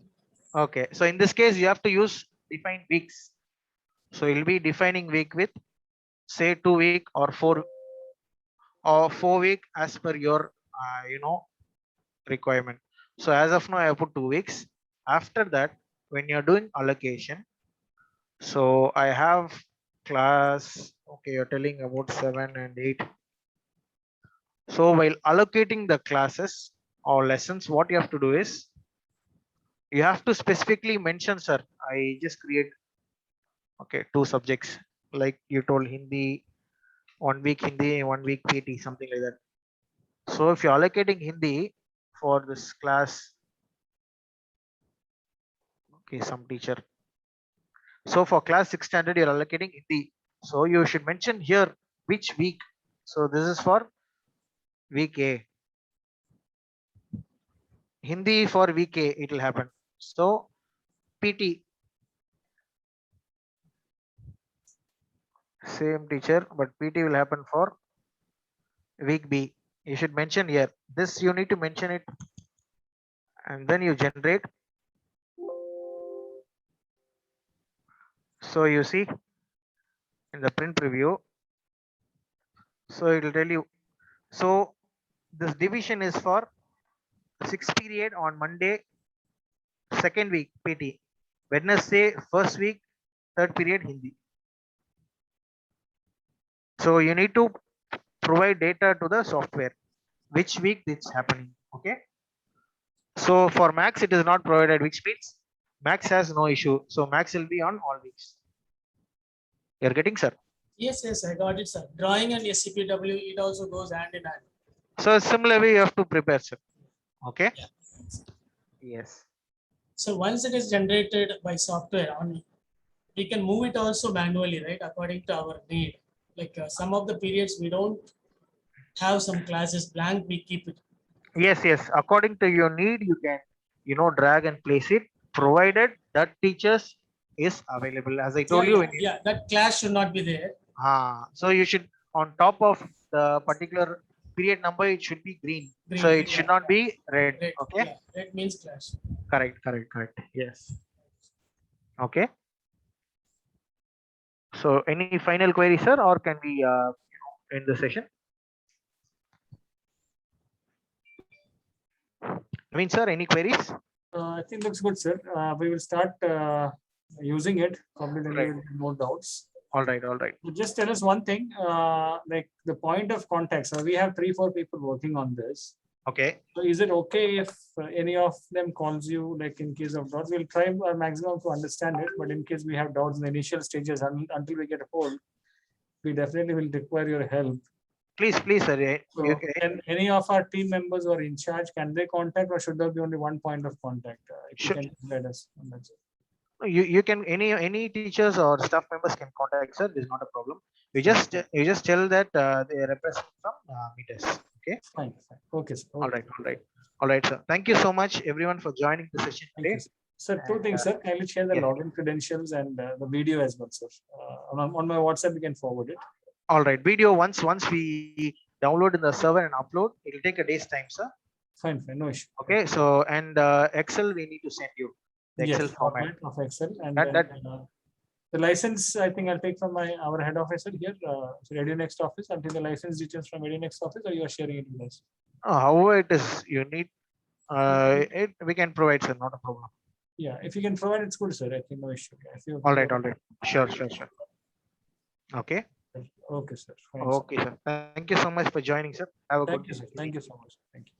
okay. So in this case, you have to use define weeks. So you'll be defining week with say 2 week or 4 week as per your requirement. So as of now, I have put 2 weeks. After that, when you're doing allocation, so I have class. Okay, you're telling about 7 and 8. So while allocating the classes or lessons, what you have to do is you have to specifically mention, sir. I just create okay 2 subjects like you told Hindi, 1 week Hindi, 1 week PT, something like that. So if you're allocating Hindi for this class, okay, some teacher. So for class 6 standard, you're allocating Hindi. So you should mention here which week. So this is for week A. Hindi for week A, it will happen. So PT, same teacher, but PT will happen for week B. You should mention here. This you need to mention it and then you generate. So you see in the print preview. So it will tell you. So this division is for 6th period on Monday, second week PT, Wednesday, first week, third period Hindi. So you need to provide data to the software, which week it's happening. Okay. So for Max, it is not provided, which means Max has no issue. So Max will be on all weeks. You're getting, sir. yes, yes, I got it, sir. Drawing and SCPW, it also goes hand in hand. So similar way you have to prepare, sir. Okay. Yeah. Yes. So once it is generated by software, we can move it also manually, right? According to our need. Like some of the periods we don't have some classes blank, we keep it. Yes, yes. According to your need, you can, drag and place it, provided that teachers is available. As I told Yeah, you, yeah, yeah. That class should not be there. so you should on top of the particular period number, it should be green. Green, So it should yeah, not be red. red. Okay. Yeah, red means class. Correct, correct, correct. Yes. Okay. So any final query, sir, or can we end the session? I mean, sir, any queries? I think looks good, sir. We will start using it. Probably then we Right. will get more doubts. All right, all right. Just tell us one thing, like the point of contact. So we have 3-4 people working on this. Okay. So is it okay if any of them calls you, like in case of doubts? We'll try our maximum to understand it, but in case we have doubts in the initial stages until we get a hold, we definitely will require your help. Please, sir. So can any of our team members who are in charge, can they contact, or should there be only one point of contact? If you Sure. can guide us on that. You can any teachers or staff members can contact, sir. This is not a problem. You just tell that they represent from meters. Okay. Fine. Okay, sir. All right, all right, sir. Thank you so much, everyone, for joining the session Thank today. you, sir. Sir, two things, sir. Kindly share the yeah. login credentials and the video as well, sir. On my WhatsApp, you can forward it. All right, video once we download in the server and upload, it will take a day's time, sir. Fine, no issue. Okay, so and Excel we need to send you the Excel format of Excel, and that the license I think I'll take from our head officer here, Radio Next office. I'll take the license details from Radio Next office, or you are sharing it with us? However it is, you need we can provide, sir, not a problem. Yeah, if you can provide, it's good, sir. I think no issue. All right, sure. Okay. Okay, sir. Fine, Okay, sir. Thank you so much for joining, sir. Have a good day. Thank you so much. Thank you.